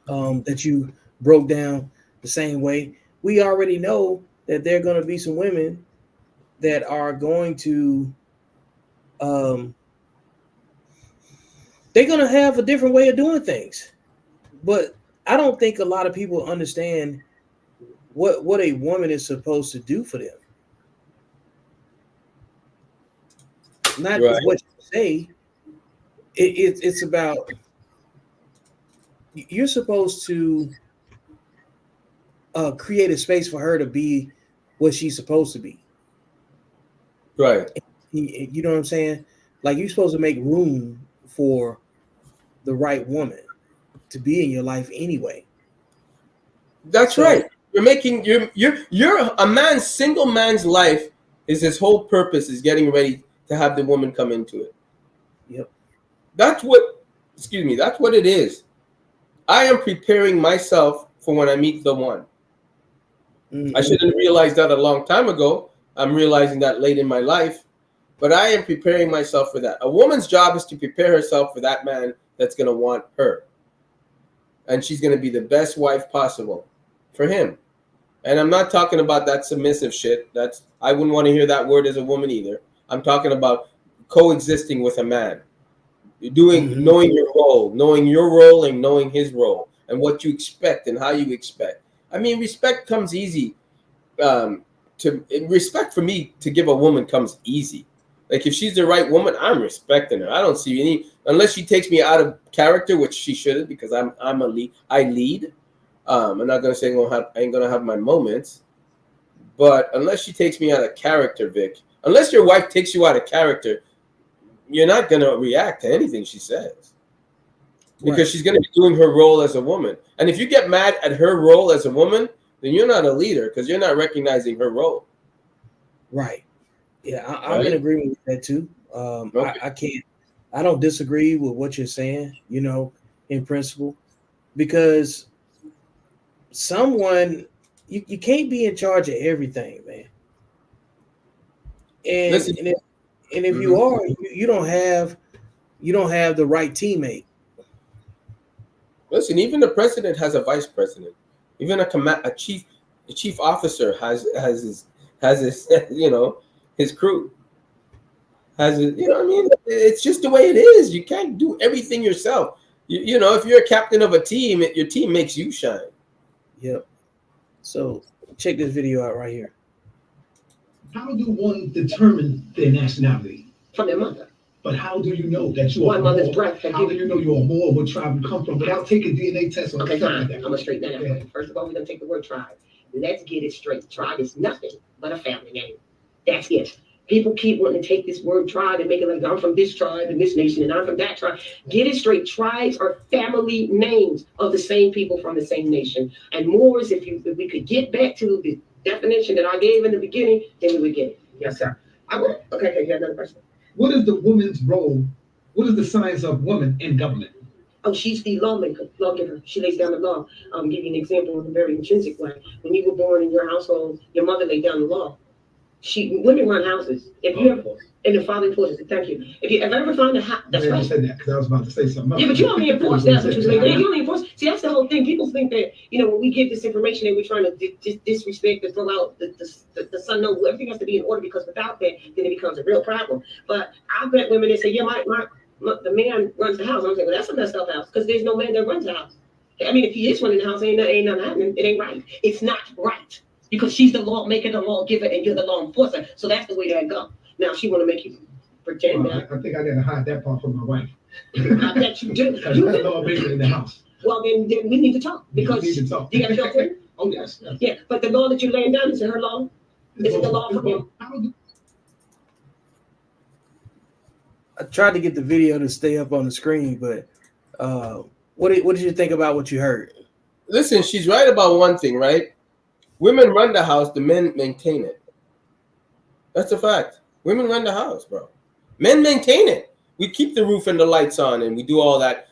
that you broke down the same way. We already know that there are going to be some women that are going to um, they're going to have a different way of doing things. But I don't think a lot of people understand what a woman is supposed to do for them. Not Right. just what you say. It's about you're supposed to create a space for her to be what she's supposed to be. Right. You know what I'm saying? Like you're supposed to make room for the right woman to be in your life anyway. That's So right. You're a man's single man's life is his whole purpose is getting ready to have the woman come into it. yep. That's what that's what it is. I am preparing myself for when I meet the one. I should have realized that a long time ago. I'm realizing that late in my life, but I am preparing myself for that. A woman's job is to prepare herself for that man that's going to want her. And she's going to be the best wife possible for him. And I'm not talking about that submissive shit. I wouldn't want to hear that word as a woman either. I'm talking about coexisting with a man. Knowing your role and knowing his role and what you expect and how you expect. I mean, respect comes easy. Respect for me to give a woman comes easy. Like if she's the right woman, I'm respecting her. I don't see any unless she takes me out of character, which she shouldn't because I'm a lead. I lead. I'm not gonna say I ain't gonna have my moments, but unless she takes me out of character, Vic. Unless your wife takes you out of character, you're not going to react to anything she says because she's going to be doing her role as a woman. And if you get mad at her role as a woman, then you're not a leader because you're not recognizing her role. Right. Yeah, I'm in agreement with that too. Okay. I don't disagree with what you're saying, in principle, because you can't be in charge of everything, man. And if you are, you don't have the right teammate. Listen, even the president has a vice president. Even a chief officer has his his crew. Has it, you know what I mean? It's just the way it is. You can't do everything yourself. If you're a captain of a team, your team makes you shine. Yep. So check this video out right here. How do one determine their nationality? From their mother. But how do you know that you are one mother's breath? How do you know you are more what tribe you come from without taking DNA tests or okay, something fine. like that? I'm gonna straighten that out. First of all, we're gonna take the word tribe. Let's get it straight. Tribe is nothing but a family name. That's it. People keep wanting to take this word tribe and make it like I'm from this tribe and this nation and I'm from that tribe. Get it straight. Tribes are family names of the same people from the same nation. And Moors, if we could get back to the definition that I gave in the beginning, then we would get it. Yes, sir. I will. Okay, you got another person. What is the woman's role? What is the science of woman in government? Oh, she's the lawgiver. She lays down the law. Give you an example in a very intrinsic way. When you were born in your household, your mother laid down the law. Women run houses. If you ever in the father forces, thank you. If you ever find a house, that's right. Said that because I was about to say something else. Yeah, but you only enforce that. You only enforce. See, that's the whole thing. People think that when we give this information, that we're trying to disrespect and throw out the son. No, everything has to be in order because without that, then it becomes a real problem. But I've met women that say, yeah, the man runs the house. I'm saying, well, that's a messed up house because there's no man that runs the house. I mean, if he is running the house, ain't nothing happening. It ain't right. It's not right. Because she's the lawmaker, the lawgiver, and you're the law enforcer. So that's the way that goes. Now she want to make you pretend that. I think I gotta hide that part from my wife. I bet you do. Because you're the lawmaker in the house. Well, then we need to talk because we need to talk. You got to talk to her. Oh yes. Yeah, but the law that you're laying down is it her law? Is it the law for him? I tried to get the video to stay up on the screen, but what did you think about what you heard? Listen, she's right about one thing, right? Women run the house, the men maintain it. That's a fact. Women run the house, bro. Men maintain it. We keep the roof and the lights on, and we do all that,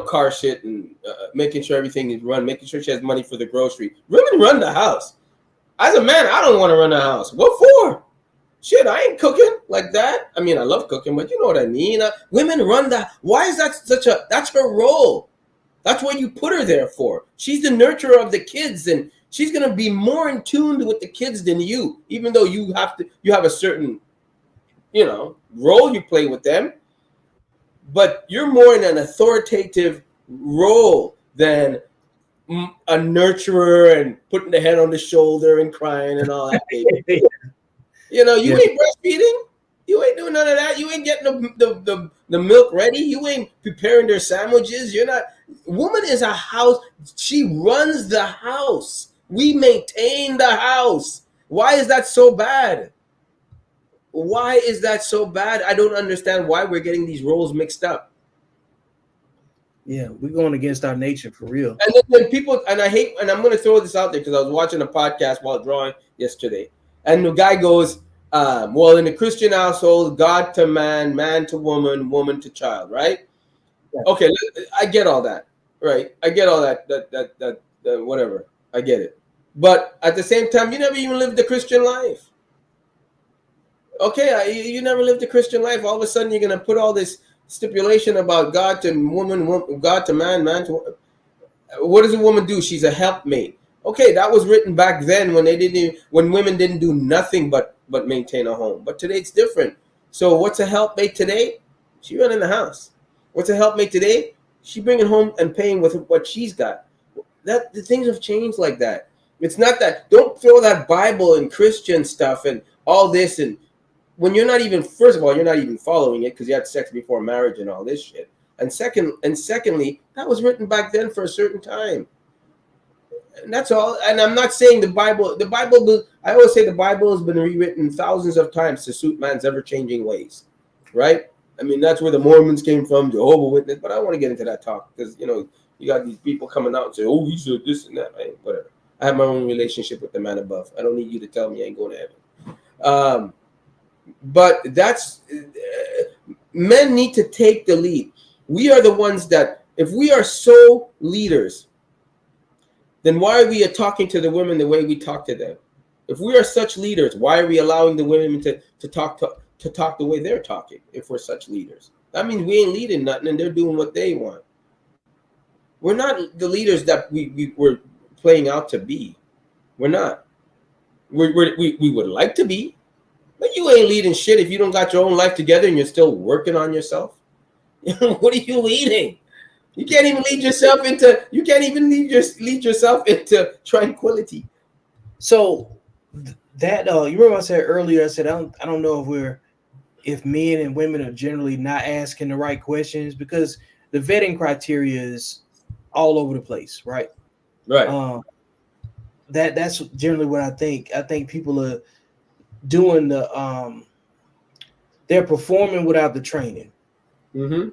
car shit and making sure everything is run, making sure she has money for the grocery. Women run the house. As a man, I don't want to run the house. What for? Shit, I ain't cooking like that. I mean, I love cooking, but you know what I mean. Women run that. Why is that that's her role? That's what you put her there for. She's the nurturer of the kids, and she's gonna be more in tune with the kids than you, even though you have a certain, role you play with them. But you're more in an authoritative role than a nurturer and putting the head on the shoulder and crying and all that. Baby. You ain't breastfeeding. You ain't doing none of that. You ain't getting the milk ready. You ain't preparing their sandwiches. You're not. Woman is a house. She runs the house. We maintain the house. Why is that so bad? Why is that so bad? I don't understand why we're getting these roles mixed up. Yeah, we're going against our nature for real. And then people, and I'm going to throw this out there because I was watching a podcast while drawing yesterday. And the guy goes, well, in the Christian household, God to man, man to woman, woman to child, right? Yeah. Okay, I get all that, right? I get all that whatever. I get it. But at the same time, you never even lived the Christian life. Okay, you never lived the Christian life. All of a sudden, you're going to put all this stipulation about God to woman, God to man, man to woman. What does a woman do? She's a helpmate. Okay, that was written back then when women didn't do nothing but maintain a home. But today it's different. So what's a helpmate today? She running the house. What's a helpmate today? She bringing home and paying with what she's got. The things have changed like that. It's not that. Don't throw that Bible and Christian stuff and all this, and when you're not even, first of all, you're not even following it because you had sex before marriage and all this shit. And secondly, that was written back then for a certain time. And that's all. And I'm not saying the Bible, I always say the Bible has been rewritten thousands of times to suit man's ever-changing ways, right? I mean, that's where the Mormons came from, Jehovah's Witness, but I don't want to get into that talk because, you got these people coming out and say, oh, he said this and that. Right? Whatever. I have my own relationship with the man above. I don't need you to tell me I ain't going to heaven. But that's, men need to take the lead. We are the ones that, if we are so leaders, then why are we talking to the women the way we talk to them? If we are such leaders, why are we allowing the women to talk the way they're talking? If we're such leaders, that means we ain't leading nothing, and they're doing what they want. We're not the leaders that we were playing out to be. We're not. We would like to be, but you ain't leading shit if you don't got your own life together and you're still working on yourself. What are you leading? You can't even lead yourself into. You can't even lead yourself into tranquility. So that you remember I said earlier. I said I don't know if men and women are generally not asking the right questions because the vetting criteria is all over the place, right? Right. That's generally what I think. I think people are doing they're performing without the training. Mm-hmm.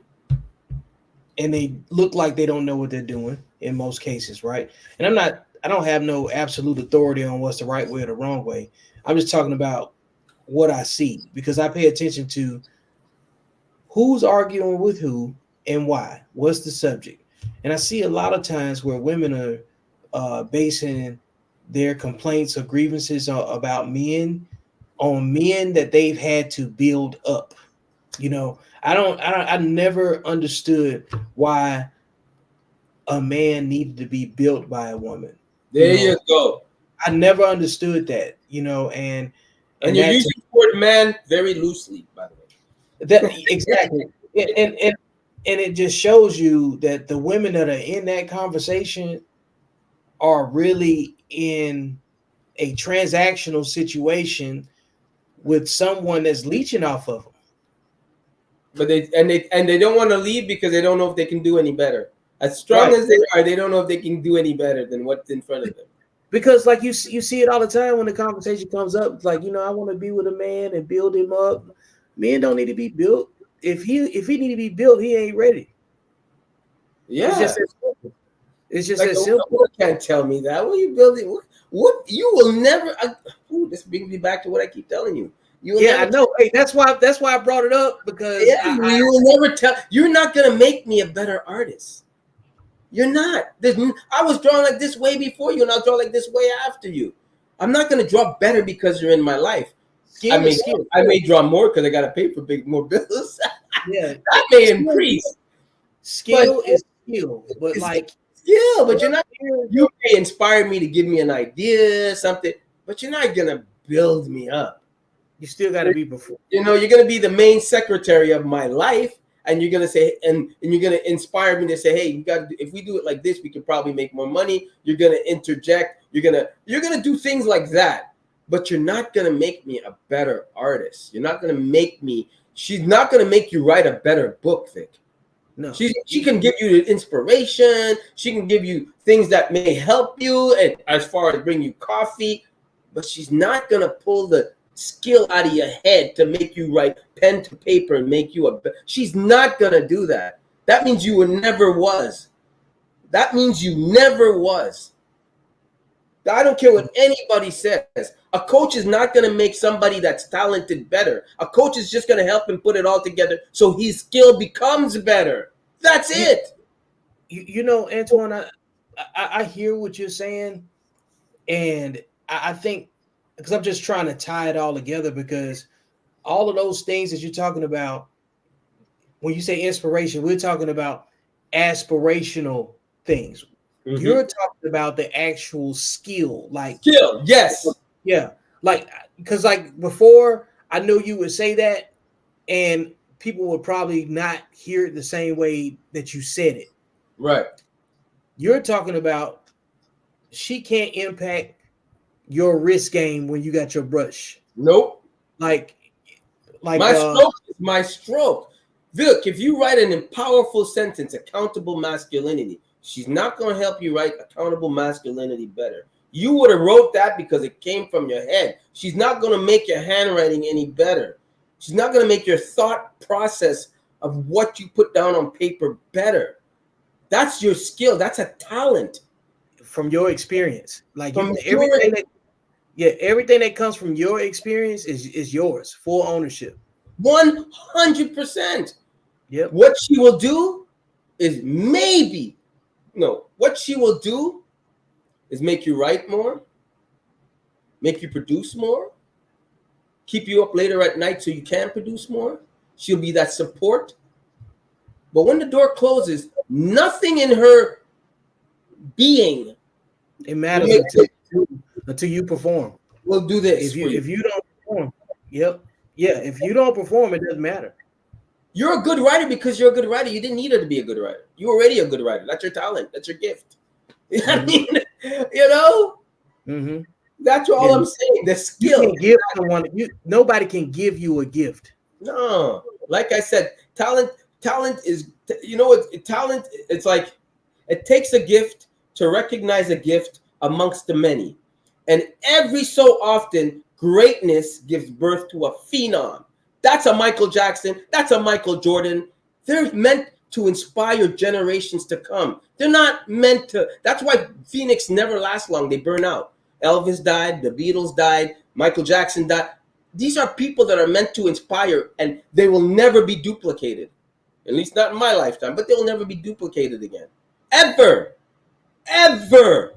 And they look like they don't know what they're doing in most cases, right? And I don't have no absolute authority on what's the right way or the wrong way. I'm just talking about what I see because I pay attention to who's arguing with who and why. What's the subject? And I see a lot of times where women are basing their complaints or grievances about men on men that they've had to build up. I never understood why a man needed to be built by a woman. There you go. I never understood that, and you're using the word man very loosely, by the way. That exactly. and it just shows you that the women that are in that conversation are really in a transactional situation with someone that's leeching off of them. But they don't want to leave because they don't know if they can do any better. As strong as they are, they don't know if they can do any better than what's in front of them. Because like you see it all the time when the conversation comes up, it's like, I want to be with a man and build him up. Men don't need to be built. If he need to be built, he ain't ready. Yeah. It's just that simple. It's just that simple. You can't tell me that. What are you building? What you will never. This brings me back to what I keep telling you. I know. Hey, that's why I brought it up because you will never tell. You're not gonna make me a better artist. You're not. I was drawing like this way before you, and I'll draw like this way after you. I'm not gonna draw better because you're in my life. Skill is skill. I may draw more because I got to pay for more bills. Yeah, That may increase. skill is skill, but It's like skill, but you're not. You may inspire me to give me an idea, something, but you're not gonna build me up. you still got to be before. You know, you're gonna be the main secretary of my life, and you're gonna say, and you're gonna inspire me to say, hey, you got. If we do it like this, we can probably make more money. You're gonna interject. You're gonna do things like that. But you're not gonna make me a better artist. You're not gonna make me. She's not gonna make you write a better book, Vic. No, She can give you the inspiration. She can give you things that may help you, and as far as bring you coffee, but she's not gonna pull the skill out of your head to make you write pen to paper and make you a. She's not gonna do that. That means you never was. That means you never was. I don't care what anybody says. A coach is not going to make somebody that's talented better. A coach is just going to help him put it all together so his skill becomes better. That's it. You know, Antoine, I hear what you're saying, and I think because I'm just trying to tie it all together, because all of those things that you're talking about, when you say inspiration, we're talking about aspirational things. Mm-hmm. You're talking about the actual skill, like Skill, yes. Yeah, like because like before, I knew you would say that, and people would probably not hear it the same way that you said it. Right. You're talking about she can't impact your wrist game when you got your brush. Nope. Like my stroke is my stroke. Vic, if you write an powerful sentence, accountable masculinity, she's not going to help you write accountable masculinity better. You would have wrote that because it came from your head. She's not going to make your handwriting any better. She's not going to make your thought process of what you put down on paper better. That's your skill. That's a talent. From your experience. Like everything that comes from your experience is yours. Full ownership. 100%. Yep. What she will do is what she will do is make you write more, make you produce more, keep you up later at night so you can produce more. She'll be that support. But when the door closes, nothing in her being it matters until you perform. We'll do this. If you don't perform, if you don't perform, it doesn't matter. You're a good writer because you're a good writer. You didn't need her to be a good writer. You're already a good writer. That's your talent. That's your gift. I mean, Mm-hmm. That's all I'm saying. The skill. You can give someone. Nobody can give you a gift. No, like I said, talent is. Talent. It's like it takes a gift to recognize a gift amongst the many, and every so often, greatness gives birth to a phenom. That's a Michael Jackson. That's a Michael Jordan. They're meant to inspire generations to come. They're not meant to. That's why Phoenix never lasts long. They burn out. Elvis died. The Beatles died. Michael Jackson died. These are people that are meant to inspire, and they will never be duplicated. At least not in my lifetime, but they will never be duplicated again. Ever. Ever.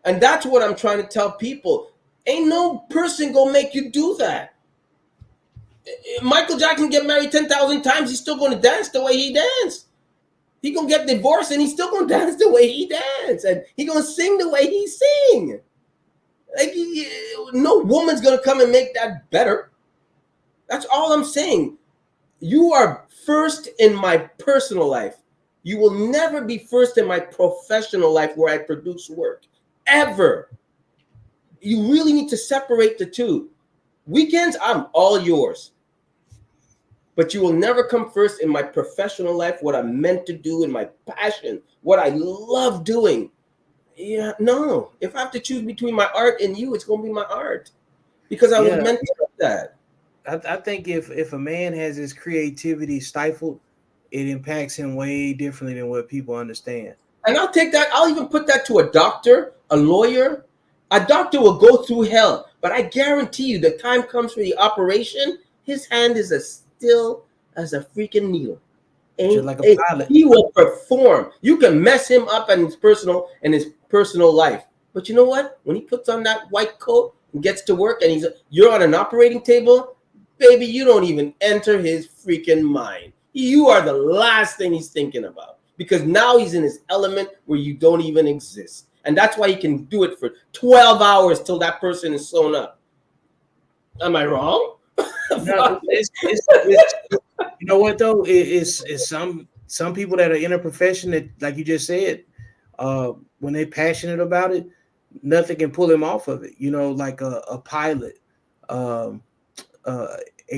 And that's what I'm trying to tell people. Ain't no person gonna make you do that. Michael Jackson get married 10,000 times. He's still going to dance the way he danced. He going to get divorced and he's still going to dance the way he danced. And he going to sing the way he sing. Like, no woman's going to come and make that better. That's all I'm saying. You are first in my personal life. You will never be first in my professional life where I produce work. Ever. You really need to separate the two. Weekends, I'm all yours. But you will never come first in my professional life, what I'm meant to do, in my passion, what I love doing. Yeah, no. If I have to choose between my art and you, it's going to be my art. Because I was meant to do that. I think if a man has his creativity stifled, it impacts him way differently than what people understand. And I'll take that. I'll even put that to a doctor, a lawyer. A doctor will go through hell. But I guarantee you, the time comes for the operation, his hand is as still as a freaking needle. Like a pilot. He will perform. You can mess him up in his personal life. But you know what? When he puts on that white coat, gets to work and you're on an operating table, baby, you don't even enter his freaking mind. You are the last thing he's thinking about because now he's in his element where you don't even exist. And that's why he can do it for 12 hours till that person is sewn up. Am I wrong? No, it's you know what though? It's some people that are in a profession that, like you just said, when they're passionate about it, nothing can pull them off of it. You know, like a pilot, a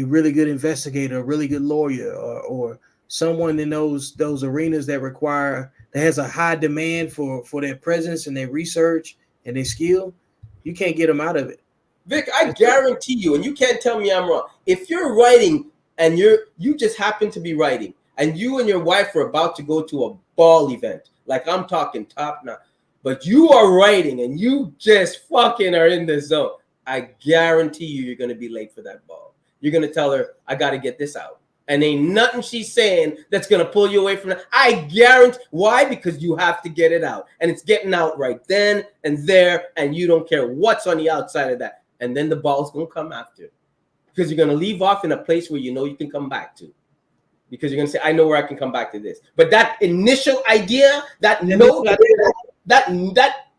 really good investigator, a really good lawyer, or someone in those arenas that has a high demand for their presence and their research and their skill. You can't get them out of it. Vic, I guarantee you, and you can't tell me I'm wrong. If you're writing and you just happen to be writing, and you and your wife are about to go to a ball event, like I'm talking top now, but you are writing and you just fucking are in the zone, I guarantee you're going to be late for that ball. You're going to tell her, I got to get this out. And ain't nothing she's saying that's going to pull you away from that. I guarantee. Why? Because you have to get it out. And it's getting out right then and there, and you don't care what's on the outside of that. And then the ball's going to come after. Because you're going to leave off in a place where you know you can come back to. Because you're going to say, I know where I can come back to this. But that initial idea, that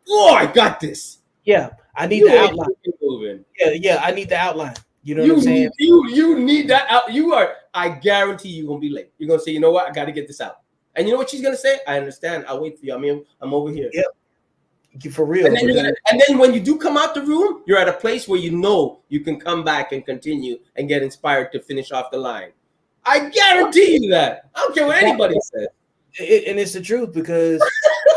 oh, I got this. Yeah, I need the outline. Yeah, I need the outline. You know what I'm saying? You need that out. I guarantee you're going to be late. You're going to say, you know what? I got to get this out. And you know what she's going to say? I understand. I'll wait for you. I mean, I'm over here. Yep. For real. And then when you do come out the room, you're at a place where you know you can come back and continue and get inspired to finish off the line. I guarantee you that. I don't care what anybody says. And it's the truth because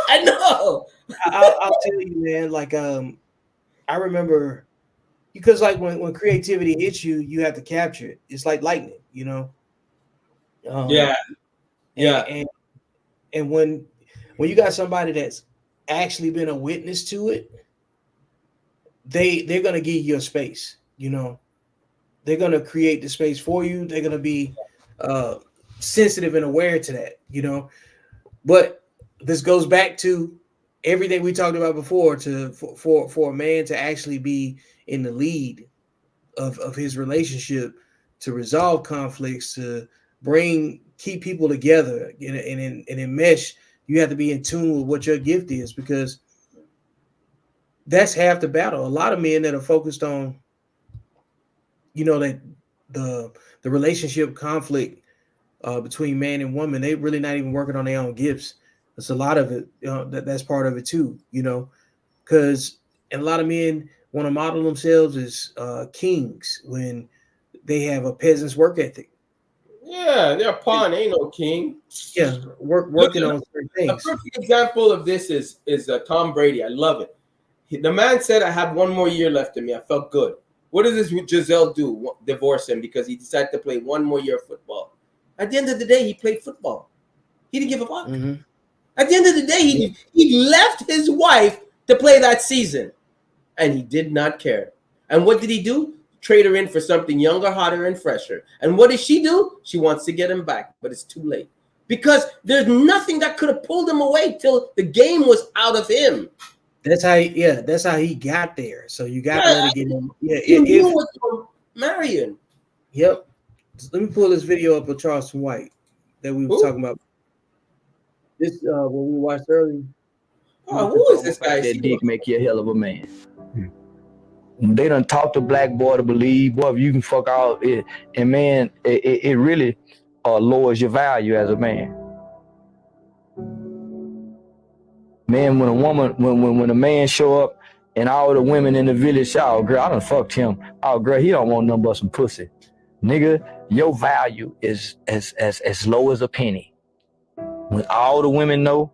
I know. I'll tell you, man. Like, I remember because like when creativity hits you, you have to capture it. It's like lightning, you know. Yeah. And when you got somebody that's actually been a witness to it, they're gonna give you a space, you know. They're gonna create the space for you. They're gonna be sensitive and aware to that, you know. But this goes back to everything we talked about before. For a man to actually be in the lead of his relationship, to resolve conflicts, to keep people together and enmesh, you have to be in tune with what your gift is, because that's half the battle. A lot of men that are focused on, you know, that the relationship conflict between man and woman, they really not even working on their own gifts. That's a lot of it. You know, that's part of it too, you know, because a lot of men want to model themselves as kings when they have a peasant's work ethic. Yeah, they're a pawn, ain't no king. Yeah, working on certain things. A perfect example of this is Tom Brady. I love it. The man said, I have one more year left in me. I felt good. What does this Giselle do? Divorce him because he decided to play one more year of football. At the end of the day, he played football. He didn't give a fuck. Mm-hmm. At the end of the day, he left his wife to play that season. And he did not care. And what did he do? Trade her in for something younger, hotter, and fresher. And what does she do? She wants to get him back, but it's too late. Because there's nothing that could have pulled him away till the game was out of him. That's how he got there. So you got to let it get him. Yeah, you knew what you were marrying. Yep. Let me pull this video up of Charleston White that we were talking about. This what we watched earlier. Oh, who is this guy? That dick make you a hell of a man. They done taught the black boy to believe, boy, if you can fuck all it, and man, it really lowers your value as a man. Man, when a man show up and all the women in the village say, oh girl, I done fucked him. Oh girl, he don't want nothing but some pussy. Nigga, your value is as low as a penny. When all the women know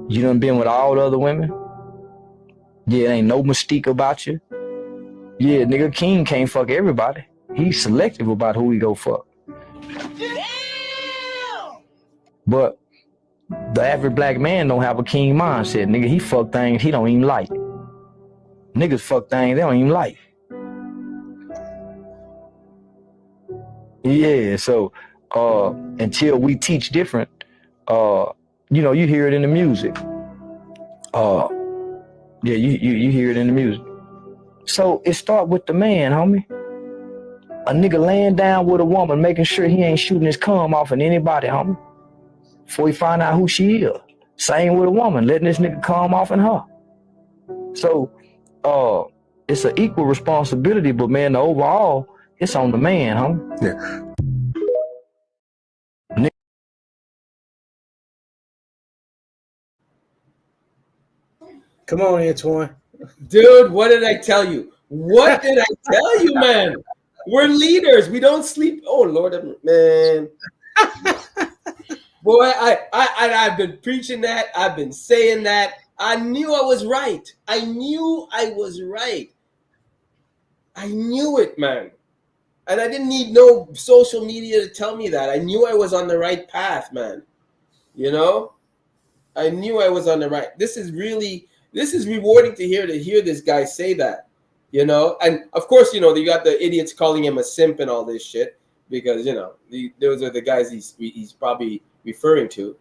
you done been with all the other women, yeah, ain't no mystique about you. Yeah, nigga, King can't fuck everybody. He's selective about who he go fuck. Damn! But the average black man don't have a king mindset. Nigga, he fuck things he don't even like. Niggas fuck things they don't even like. Yeah, so until we teach different, you know, you hear it in the music. Yeah, you hear it in the music. So it start with the man, homie. A nigga laying down with a woman, making sure he ain't shooting his cum off at anybody, homie, before he find out who she is. Same with a woman, letting this nigga come off in her. So, it's an equal responsibility, but man, the overall, it's on the man, homie. Yeah. Come on, Antoine. Dude, what did I tell you? What did I tell you, man? We're leaders. We don't sleep. Oh Lord, man. Boy, I've been preaching that. I've been saying that. I knew I was right. I knew I was right. I knew it, man. And I didn't need no social media to tell me that. I knew I was on the right path, man. You know? I knew I was on the right. This is rewarding to hear this guy say that. You know? And of course, you know, you got the idiots calling him a simp and all this shit because, you know, those are the guys he's probably referring to.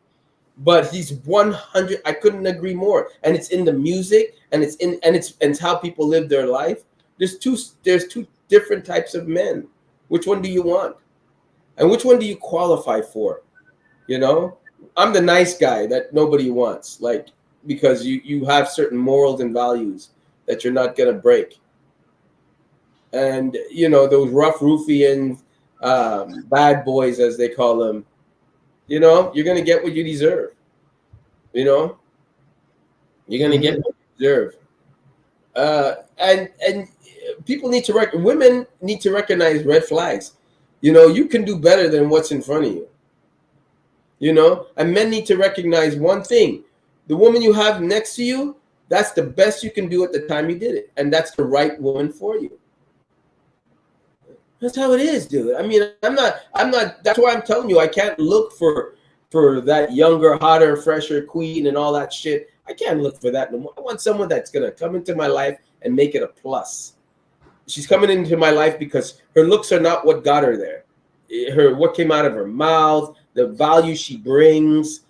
But he's 100. I couldn't agree more. And it's in the music, and it's how people live their life. There's two different types of men. Which one do you want? And which one do you qualify for? You know, I'm the nice guy that nobody wants, like, because you have certain morals and values that you're not gonna break. And you know, those rough ruffian bad boys, as they call them, you know, you're gonna get what you deserve. You know, you're gonna get what you deserve. And people need to women need to recognize red flags. You know, you can do better than what's in front of you. You know, and men need to recognize one thing: the woman you have next to you, that's the best you can do at the time you did it, and that's the right woman for you. That's how it is, dude. I mean, I'm not. That's why I'm telling you, I can't look for that younger, hotter, fresher queen and all that shit. I can't look for that no more. I want someone that's gonna come into my life and make it a plus. She's coming into my life because her looks are not what got her there. What came out of her mouth, the value she brings.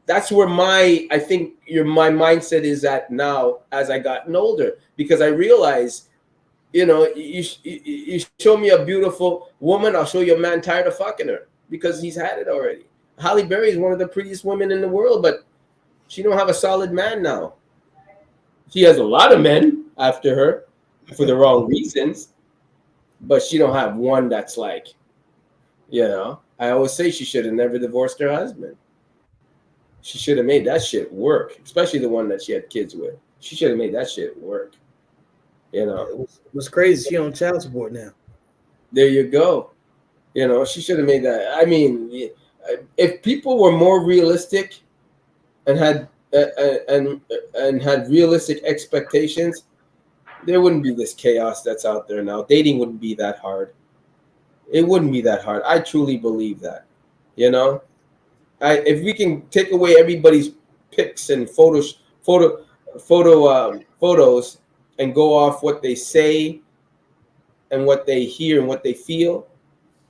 That's where my mindset is at now as I gotten older, because I realize, you know, you show me a beautiful woman, I'll show you a man tired of fucking her because he's had it already. Halle Berry is one of the prettiest women in the world, but she don't have a solid man now. She has a lot of men after her for the wrong reasons, but she don't have one that's like, you know, I always say she should have never divorced her husband. She should have made that shit work, especially the one that she had kids with. She should have made that shit work. You know, What's crazy? She on child support now. There you go. You know, she should have made that. I mean, if people were more realistic and had had realistic expectations, there wouldn't be this chaos that's out there now. Dating wouldn't be that hard. It wouldn't be that hard. I truly believe that. You know, if we can take away everybody's pics and photos and go off what they say and what they hear and what they feel,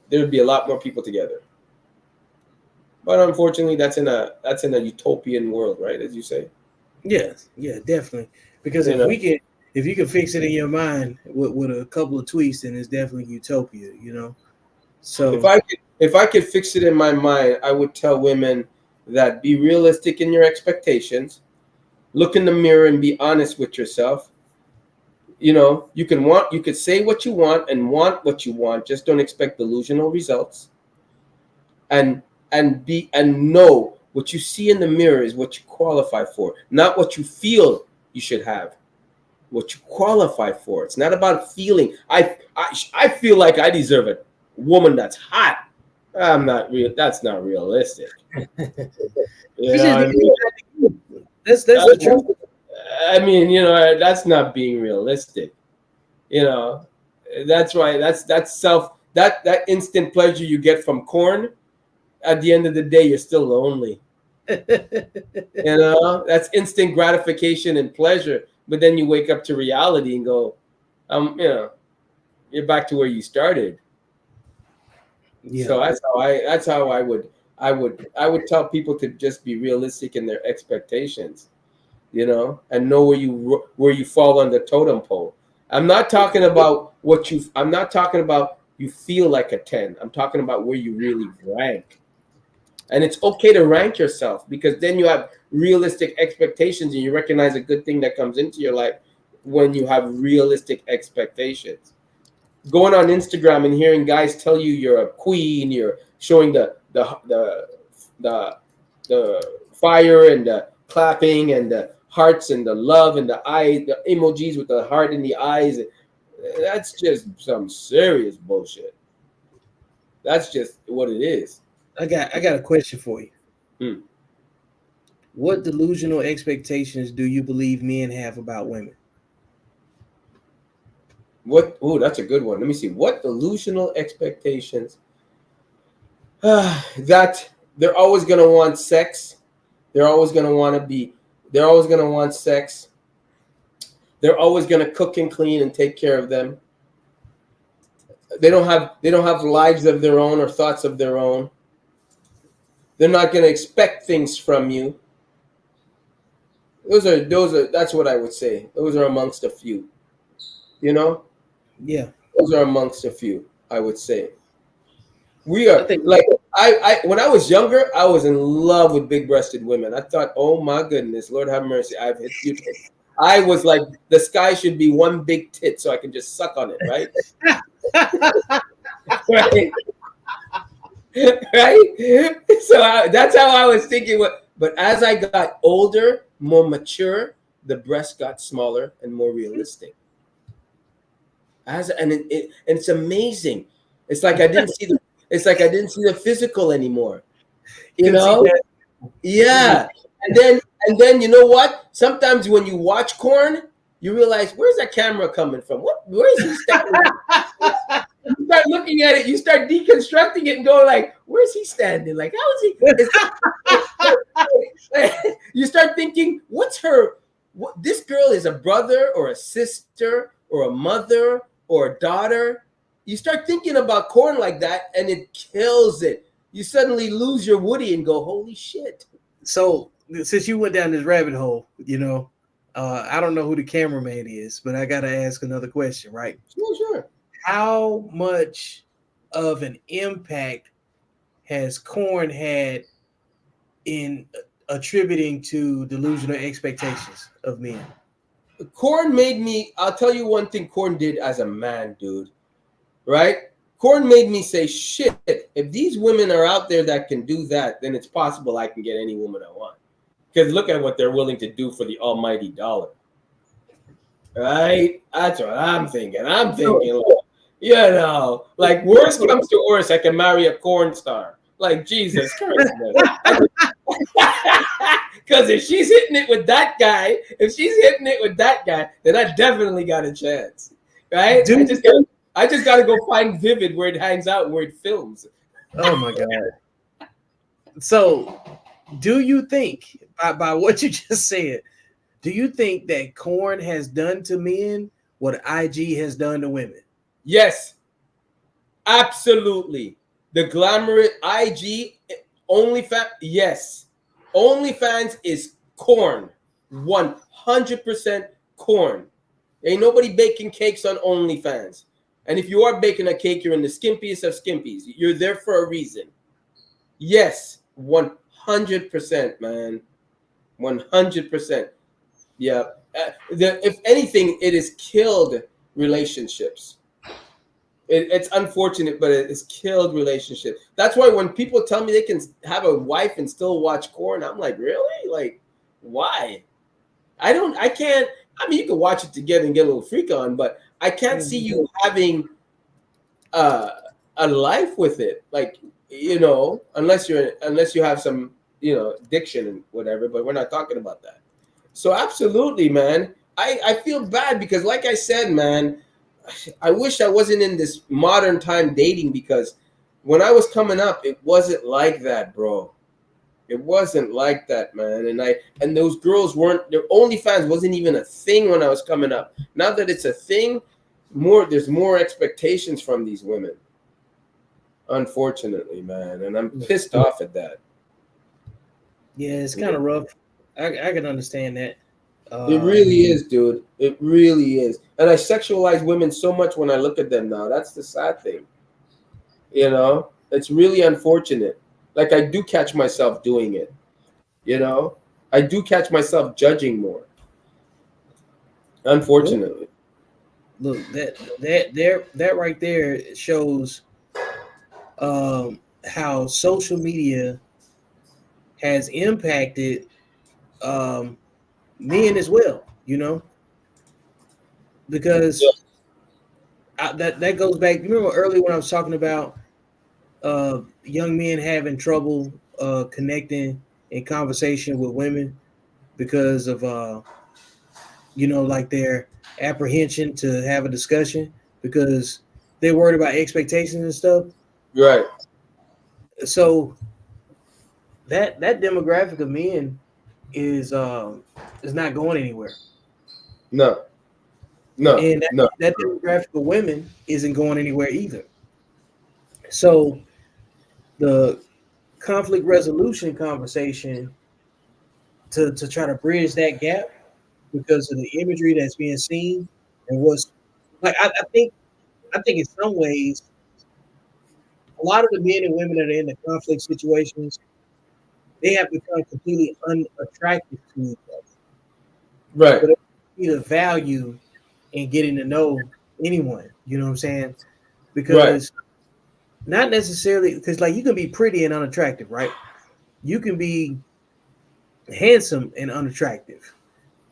there would be a lot more people together. But unfortunately, that's in a utopian world, right? As you say. Yes, yeah, definitely. Because if you can fix it in your mind with a couple of tweets, then it's definitely utopia, you know. So if I could fix it in my mind, I would tell women that be realistic in your expectations. Look in the mirror and be honest with yourself. You know, you could say what you want and want what you want. Just don't expect delusional results. And know what you see in the mirror is what you qualify for, not what you feel you should have. What you qualify for. It's not about feeling. I feel like I deserve a woman that's hot. I'm not real. That's not realistic. You know what I mean? That's the truth. I mean, you know, that's not being realistic. You know, that's right. That instant pleasure you get from corn. At the end of the day, you're still lonely. You know, that's instant gratification and pleasure. But then you wake up to reality and go, you know, you're back to where you started. Yeah. So that's how I would tell people to just be realistic in their expectations, you know, and know where you fall on the totem pole. I'm not talking about I'm not talking about you feel like a 10. I'm talking about where you really rank. And it's okay to rank yourself, because then you have realistic expectations and you recognize a good thing that comes into your life when you have realistic expectations. Going on Instagram and hearing guys tell you you're a queen, you're showing the fire and the clapping and the hearts and the love and the emojis with the heart in the eyes. That's just some serious bullshit. That's just what it is. I got a question for you. Hmm. What delusional expectations do you believe men have about women? What? Oh, that's a good one. Let me see. What delusional expectations? That they're always gonna want sex. They're always gonna want to be. They're always gonna want sex. They're always gonna cook and clean and take care of them. They don't have lives of their own or thoughts of their own. They're not gonna expect things from you. Those are. That's what I would say. Those are amongst a few. You know. Yeah. Those are amongst a few, I would say. We are I think like I when I was younger, I was in love with big-breasted women. I thought, oh my goodness, Lord have mercy, I've hit you. I was like, the sky should be one big tit so I can just suck on it, right? Right? Right? So that's how I was thinking. But as I got older, more mature, the breast got smaller and more realistic. And it's amazing. It's like I didn't see the physical anymore. You know? Yeah. And then you know what? Sometimes when you watch corn, you realize, where's that camera coming from? Where is he standing? You start looking at it, you start deconstructing it and go like, where's he standing? Like, how is he? You start thinking, this girl is a brother or a sister or a mother or a daughter. You start thinking about corn like that and it kills it. You suddenly lose your Woody and go, holy shit. So since you went down this rabbit hole, I don't know who the cameraman is, but I got to ask another question, right? Sure. How much of an impact has corn had in attributing to delusional expectations of men? Corn made me, I'll tell you one thing Corn did as a man, dude. Right? Corn made me say, shit, if these women are out there that can do that, then it's possible I can get any woman I want. Because look at what they're willing to do for the almighty dollar. Right? That's what I'm thinking. Like worst comes to worst, I can marry a corn star. Like Jesus Christ, man. Because if she's hitting it with that guy, then I definitely got a chance. Right? I just gotta go find Vivid where it hangs out, where it films. Oh my God. So do you think, by what you just said, do you think that corn has done to men what IG has done to women? Yes. Absolutely. The glamorous IG, OnlyFans, yes. OnlyFans is corn. 100% corn. Ain't nobody baking cakes on OnlyFans. And if you are baking a cake, you're in the skimpiest of skimpies. You're there for a reason. Yes, 100%, man. 100%. Yeah. If anything, it has killed relationships. It's unfortunate, but it's killed relationships. That's why when people tell me they can have a wife and still watch corn, I'm like, really? Like, why? I can't. I mean, you can watch it together and get a little freak on, but I can't see you having a life with it. Like, unless you have some, addiction and whatever, but we're not talking about that. So absolutely, man. I feel bad because like I said, man, I wish I wasn't in this modern time dating, because when I was coming up, it wasn't like that, bro. It wasn't like that, man. And those girls weren't, their OnlyFans wasn't even a thing when I was coming up. Now that it's a thing, there's more expectations from these women. Unfortunately, man. And I'm pissed off at that. Yeah, it's kind of rough. I can understand that. It really is, dude. It really is. And I sexualize women so much when I look at them now. That's the sad thing. You know, it's really unfortunate. Like I do catch myself doing it. You know, I do catch myself judging more. Unfortunately. Look, that right there shows how social media has impacted men as well. You know, because that goes back. Remember earlier when I was talking about young men having trouble connecting in conversation with women because of like their apprehension to have a discussion because they're worried about expectations and stuff. Right. So that demographic of men is not going anywhere, No. No. and No. that demographic of women isn't going anywhere either. So the conflict resolution conversation to try to bridge that gap because of the imagery that's being seen and what's like I think in some ways a lot of the men and women that are in the conflict situations they have become completely unattractive to each other. Right. But they see the value in getting to know anyone. You know what I'm saying? Because not necessarily because like you can be pretty and unattractive, right? You can be handsome and unattractive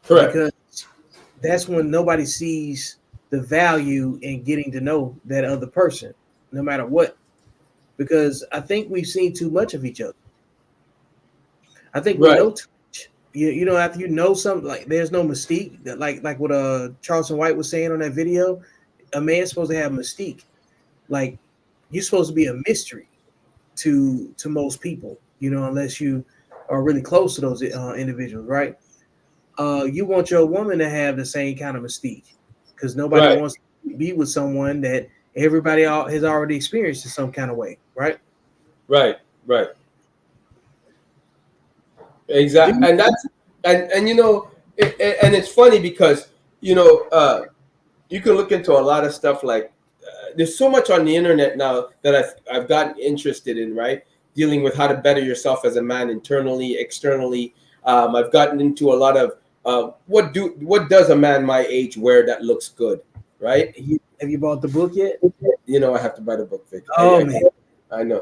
Correct. because that's when nobody sees the value in getting to know that other person, no matter what. Because I think we've seen too much of each other. I think we Right. know too much. You know, after you know something, like there's no mystique. That like what Charleston White was saying on that video, a man's supposed to have mystique. Like you're supposed to be a mystery to most people. You know, unless you are really close to those individuals, right? You want your woman to have the same kind of mystique because nobody Right. wants to be with someone that everybody has already experienced in some kind of way, right? Right. Right. Do Exactly. you, And that's and you know, and it's funny because you know, you can look into a lot of stuff like there's so much on the internet now that I've gotten interested in, right? Dealing with how to better yourself as a man internally, externally. I've gotten into a lot of what does a man my age wear that looks good, right? have you bought the book yet? You know, I have to buy the book, Vic. Oh man, I know.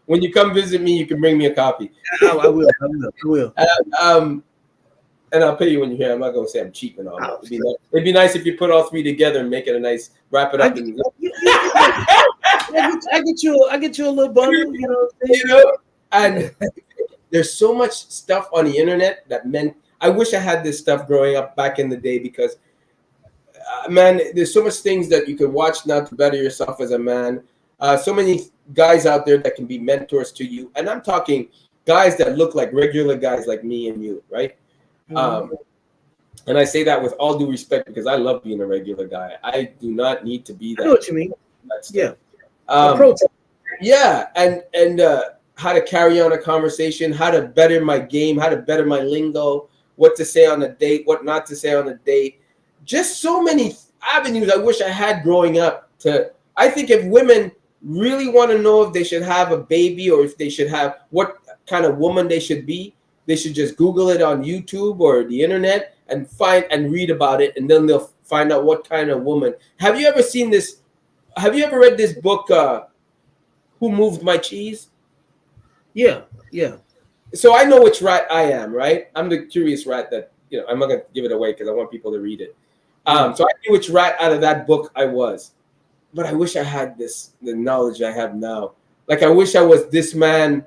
When you come visit me, you can bring me a copy. I will. I will. And I'll pay you when you're here. I'm not gonna say I'm cheap and all that. It'd be nice if you put all three together and make it a nice wrap it I up. get, And I get you a little bundle. You know what I'm saying? you know, and there's so much stuff on the internet that meant I wish I had this stuff growing up back in the day because man, there's so much things that you could watch now to better yourself as a man. So many guys out there that can be mentors to you, and I'm talking guys that look like regular guys like me and you, right? Mm-hmm. And I say that with all due respect because I love being a regular guy. I do not need to be that. I know what you mean. that stuff. Yeah. Um, yeah, and how to carry on a conversation, how to better my game, how to better my lingo, what to say on a date, what not to say on a date. Just so many avenues I wish I had growing up. I think if women really want to know if they should have a baby or if they should have what kind of woman they should be, they should just Google it on YouTube or the internet and find and read about it, and then they'll find out what kind of woman. Have you ever seen this? Have you ever read this book, Who Moved My Cheese? Yeah. Yeah. So I know which rat I am, right? I'm the curious rat that, I'm not going to give it away because I want people to read it. So I knew which rat out of that book I was. But I wish I had the knowledge I have now. Like, I wish I was this man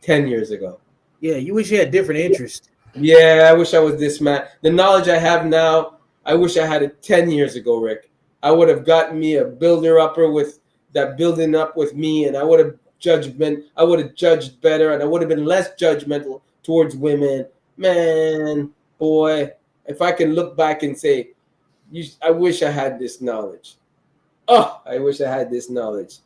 10 years ago. Yeah. You wish you had different interests. Yeah, I wish I was this man. The knowledge I have now, I wish I had it 10 years ago, Rick. I would have gotten me a builder-upper with that building up with me, and I would have judged better, and I would have been less judgmental towards women. Man, boy, if I can look back and say, I wish I had this knowledge. Oh, I wish I had this knowledge.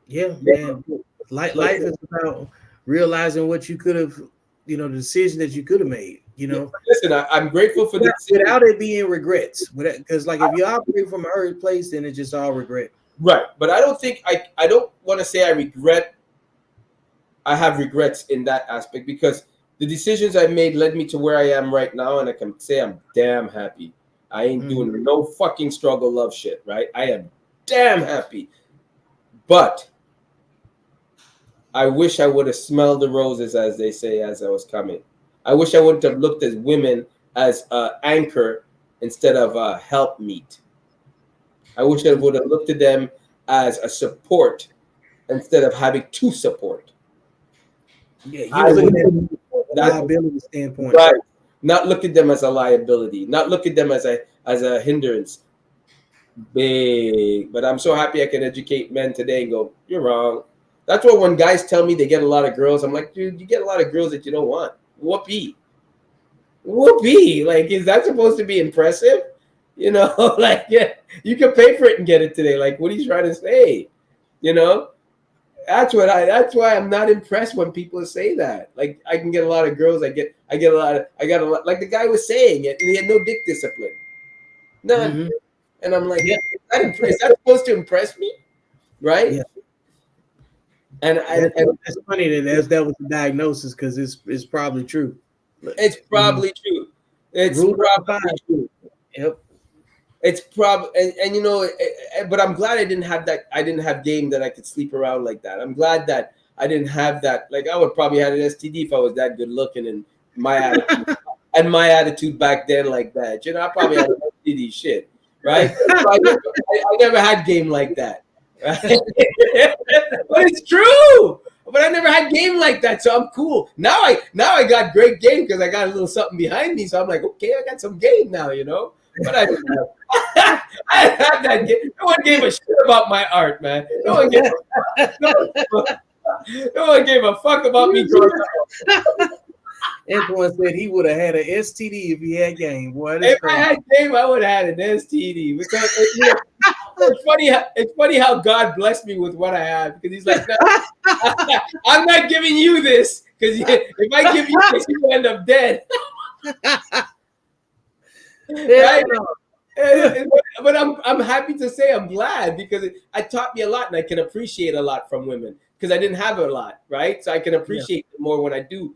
Yeah, man. Life is about realizing what you could have, the decision that you could have made. You know, Listen, I'm grateful for without it being regrets. Because like if you operate from a hurt place, then it's just all regret. Right, but I don't think I don't want to say I have regrets in that aspect, because the decisions I made led me to where I am right now, and I can say I'm damn happy. I ain't doing no fucking struggle love shit, right? I am damn happy. But I wish I would have smelled the roses, as they say, as I was coming. I wish I wouldn't have looked at women as an anchor instead of a helpmeet. I wish I would have looked at them as a support instead of having to support. Yeah, you look at that liability standpoint. Right. Not look at them as a liability. Not look at them as a hindrance. Big. But I'm so happy I can educate men today and go, you're wrong. That's why when guys tell me they get a lot of girls, I'm like, dude, you get a lot of girls that you don't want. Whoopee. Whoopee. Like, is that supposed to be impressive? You know, like, yeah, you can pay for it and get it today. Like, what are you trying to say? You know? That's why I'm not impressed when people say that. Like, I can get a lot of girls. I got a lot. Like the guy was saying it, and he had no dick discipline. None. And I'm like, yeah, is that supposed to impress me? Right? Yeah. And it's funny that was the diagnosis, because it's probably true. It's probably true. It's probably true. Yep. It's probably and you know, but I'm glad I didn't have that. I didn't have game that I could sleep around like that. I'm glad that I didn't have that. Like, I would probably have an STD if I was that good looking and my attitude and my attitude back then like that. You know, I probably had an STD shit, right? I never had game like that. Right? But it's true. But I never had game like that, so I'm cool. Now I got great game because I got a little something behind me. So I'm like, okay, I got some game now, you know. But I didn't have, I had that game. No one gave a shit about my art, man. No one gave a fuck about me growing up. Antoine said he would have had an STD if he had game. Boy, if I had game, I would have had an STD. Because it's funny how God blessed me with what I have. Because He's like, no, I'm not giving you this. Because if I give you this, you end up dead. Right? But I'm happy to say I'm glad, because it taught me a lot, and I can appreciate a lot from women, because I didn't have a lot, right? So I can appreciate it more when I do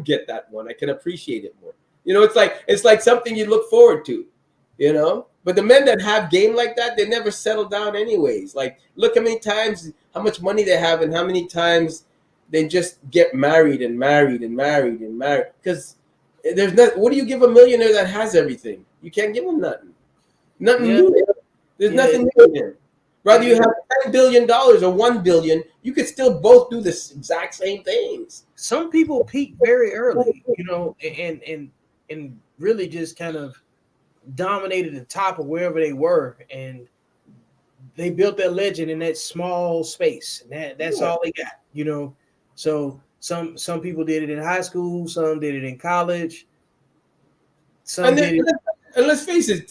get that one. I can appreciate it more. You know, it's like something you look forward to, you know. But the men that have game like that, they never settle down anyways. Like, look how much money they have, and how many times they just get married and married and married and married. Because there's not. What do you give a millionaire that has everything? You can't give him nothing. Nothing new. There's nothing new in him. Rather you have $10 billion or 1 billion, you could still both do the exact same things. Some people peak very early, you know, and really just kind of dominated the top of wherever they were, and they built their legend in that small space. And that's all they got, you know. So some people did it in high school, some did it in college, some did it. And let's face it,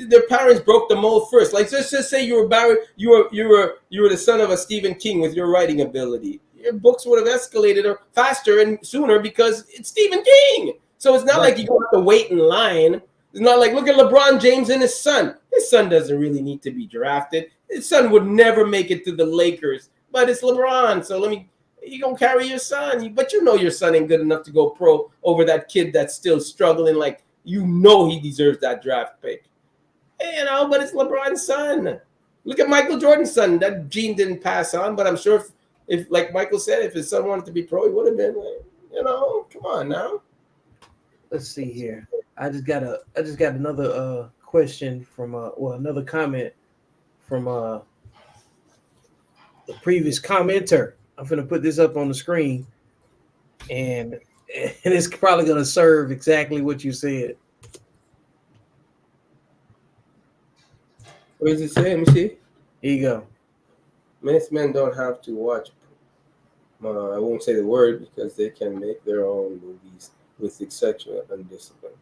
their parents broke the mold first. Like, let's just say you were the son of a Stephen King with your writing ability. Your books would have escalated faster and sooner because it's Stephen King. So it's not like you don't have to wait in line. It's not like, look at LeBron James and his son. His son doesn't really need to be drafted. His son would never make it to the Lakers, but it's LeBron. So you gonna carry your son, but you know your son ain't good enough to go pro over that kid that's still struggling. Like, you know he deserves that draft pick. You know, but it's LeBron's son. Look at Michael Jordan's son. That gene didn't pass on, but I'm sure if like Michael said, if his son wanted to be pro, he would have been. Like, you know, come on now. Let's see here. I just got another question from another comment from the previous commenter. I'm gonna put this up on the screen, and it's probably gonna serve exactly what you said. What does it say? Let me see. Here you go. Most men don't have to watch. I won't say the word because they can make their own movies with sexual undiscipline.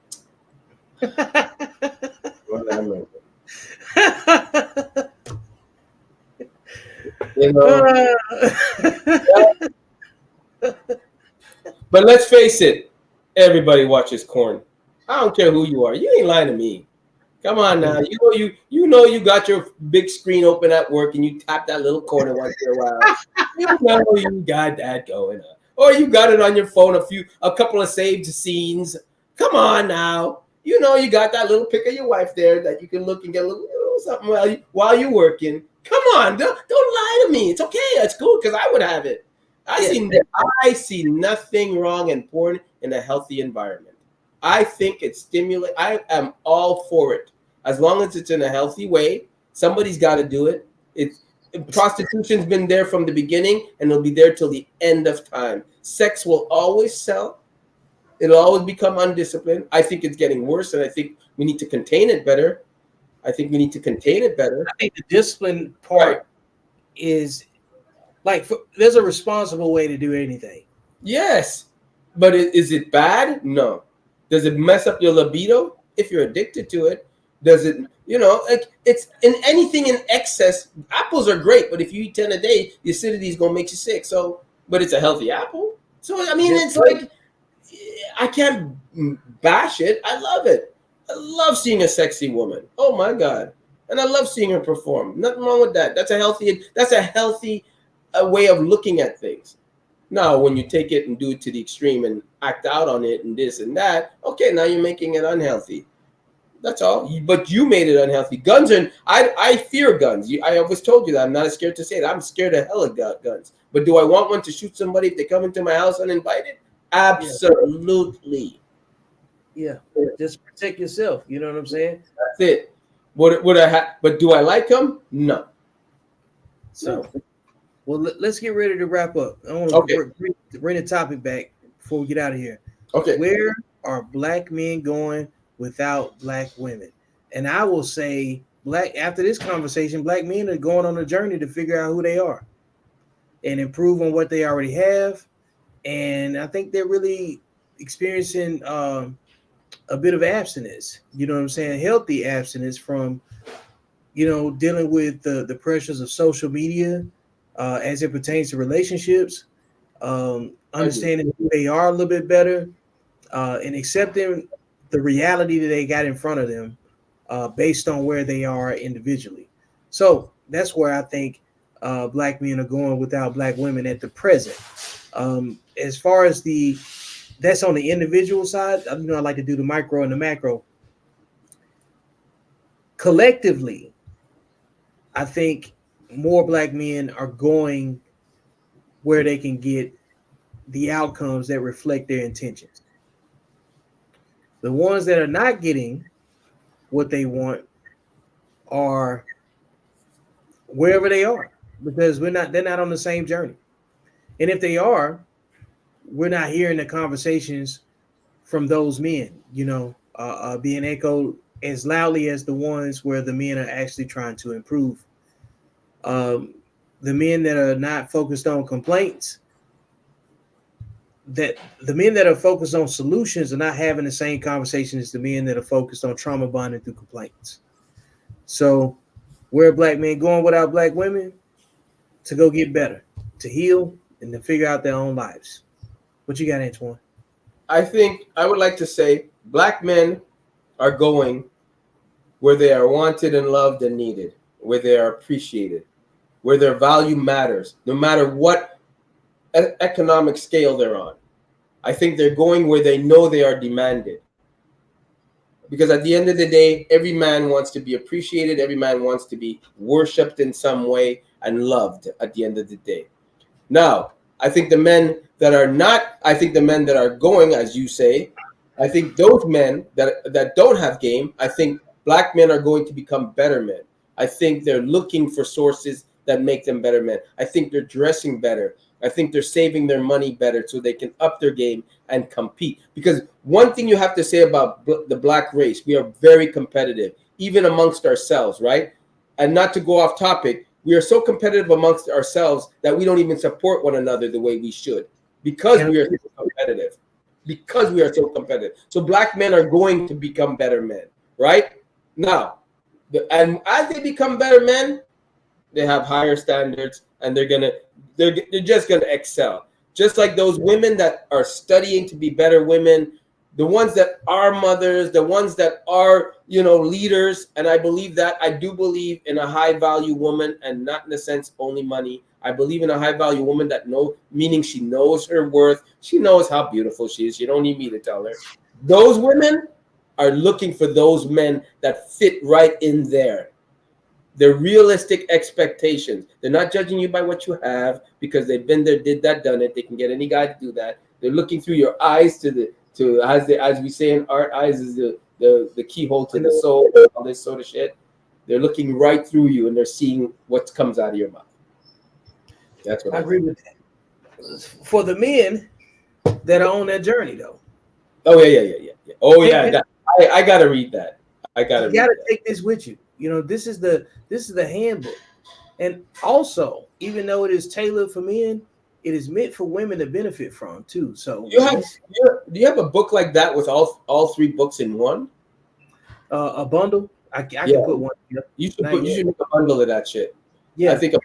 You know. But let's face it, Everybody watches corn. I don't care who you are. You ain't lying to me. Come on now. You got your big screen open at work and you tap that little corner once in a while. You know you got that going on. Or you got it on your phone, a couple of saved scenes. Come on now. You know you got that little pic of your wife there that you can look and get a little something while you're working. Come on, don't lie to me. It's okay. It's cool because I would have it. I see nothing wrong in porn in a healthy environment. I think it stimulates. I am all for it as long as it's in a healthy way. Somebody's got to do it. Prostitution's been there from the beginning, and it'll be there till the end of time. Sex will always sell. It'll always become undisciplined. I think it's getting worse, and I think we need to contain it better. I think the discipline part is like there's a responsible way to do anything. Yes, but is it bad? No. Does it mess up your libido if you're addicted to it? Does it, it's in anything in excess. Apples are great, but if you eat 10 a day, the acidity is going to make you sick. So, but it's a healthy apple. So, I mean, it's like, I can't bash it. I love it. I love seeing a sexy woman. Oh my God. And I love seeing her perform. Nothing wrong with that. That's a healthy way of looking at things. Now, when you take it and do it to the extreme and act out on it and this and that, okay, now you're making it unhealthy. That's all. But you made it unhealthy. Guns are. I fear guns. I always told you that. I'm not scared to say it. I'm scared of hell of guns. But do I want one to shoot somebody if they come into my house uninvited? Absolutely. Yeah. Just protect yourself. You know what I'm saying? That's it. But do I like them? No. So. Well, let's get ready to wrap up. I want to bring the topic back before we get out of here. Okay. Where are black men going without black women? And I will say, after this conversation, black men are going on a journey to figure out who they are and improve on what they already have. And I think they're really experiencing a bit of abstinence. You know what I'm saying? Healthy abstinence from, dealing with the pressures of social media. As it pertains to relationships, understanding who they are a little bit better, and accepting the reality that they got in front of them based on where they are individually. So that's where I think black men are going without black women at the present. As far as that's on the individual side, I like to do the micro and the macro. Collectively, I think more black men are going where they can get the outcomes that reflect their intentions. The ones that are not getting what they want are wherever they are, because they're not on the same journey. And if they are, we're not hearing the conversations from those men, being echoed as loudly as the ones where the men are actually trying to improve. The men that are not focused on complaints, that the men that are focused on solutions are not having the same conversation as the men that are focused on trauma bonding through complaints. So where are black men going without black women? To go get better, to heal, and to figure out their own lives. What you got, Antoine? I think I would like to say black men are going where they are wanted and loved and needed, where they are appreciated, where their value matters, no matter what economic scale they're on. I think they're going where they know they are demanded. Because at the end of the day, every man wants to be appreciated. Every man wants to be worshipped in some way and loved at the end of the day. Now, I think the men that are going, as you say, I think those men that don't have game, I think black men are going to become better men. I think they're looking for sources that make them better men. I think they're dressing better. I think they're saving their money better so they can up their game and compete. Because one thing you have to say about the black race, we are very competitive, even amongst ourselves, right? And not to go off topic, we are so competitive amongst ourselves that we don't even support one another the way we should because we are so competitive. Because we are so competitive. So black men are going to become better men, right? Now, and as they become better men, they have higher standards and they're just gonna excel. Just like those women that are studying to be better women, the ones that are mothers, the ones that are, leaders. And I believe that. I do believe in a high value woman, and not in the sense only money. I believe in a high value woman meaning she knows her worth. She knows how beautiful she is. She don't need me to tell her. Those women are looking for those men that fit right in there. They're realistic expectations. They're not judging you by what you have, because they've been there, did that, done it. They can get any guy to do that. They're looking through your eyes as we say in art, eyes is the keyhole to the soul, all this sort of shit. They're looking right through you, and they're seeing what comes out of your mouth. That's what I agree with that. For the men that are on that journey, though. Oh yeah. Oh yeah, I gotta read that. You gotta take this with you. This is the handbook, and also, even though it is tailored for men, it is meant for women to benefit from too. So, do you have a book like that with all three books in one? A bundle. I can put one. You should make a bundle of that shit. Yeah, I think a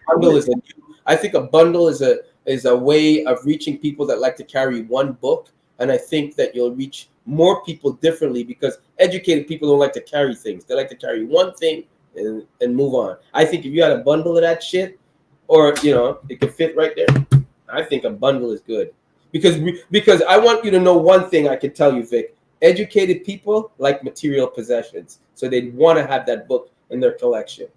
bundle is a way of reaching people that like to carry one book, and I think that you'll reach more people differently, because educated people don't like to carry things. They like to carry one thing and move on. I think if you had a bundle of that shit, or it could fit right there, I think a bundle is good, because I want you to know one thing. I can tell you, Vic, educated people like material possessions, so they want to have that book in their collection.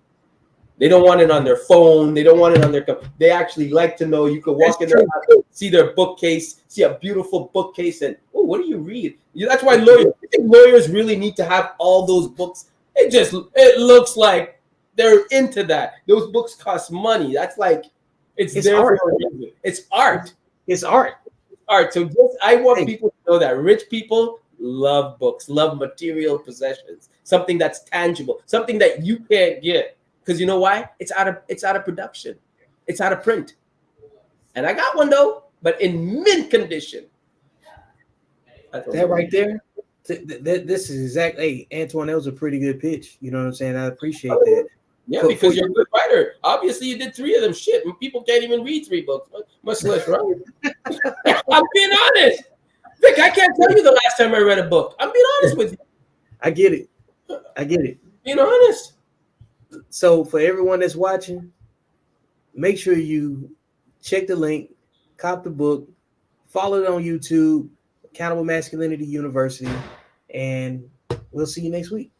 They don't want it on their phone. They don't want it on their. They actually like to know. You could walk in there, see their bookcase, see a beautiful bookcase, and what do you read? That's why lawyers really need to have all those books. It looks like they're into that. Those books cost money. That's like it's there art. for a reason. It's art. It's art. Art. So I want people to know that rich people love books, love material possessions, something that's tangible, something that you can't get. Because you know why? It's out of production. It's out of print. And I got one though, but in mint condition. That right there. This is exactly. Hey, Antoine, that was a pretty good pitch. You know what I'm saying? I appreciate that. Yeah, because you're a good writer. Obviously, you did 3 of them. Shit, people can't even read 3 books, much less write. I'm being honest. Vic, I can't tell you the last time I read a book. I'm being honest with you. I get it. Being honest. So for everyone that's watching, make sure you check the link, cop the book, follow it on YouTube, Accountable Masculinity University, and we'll see you next week.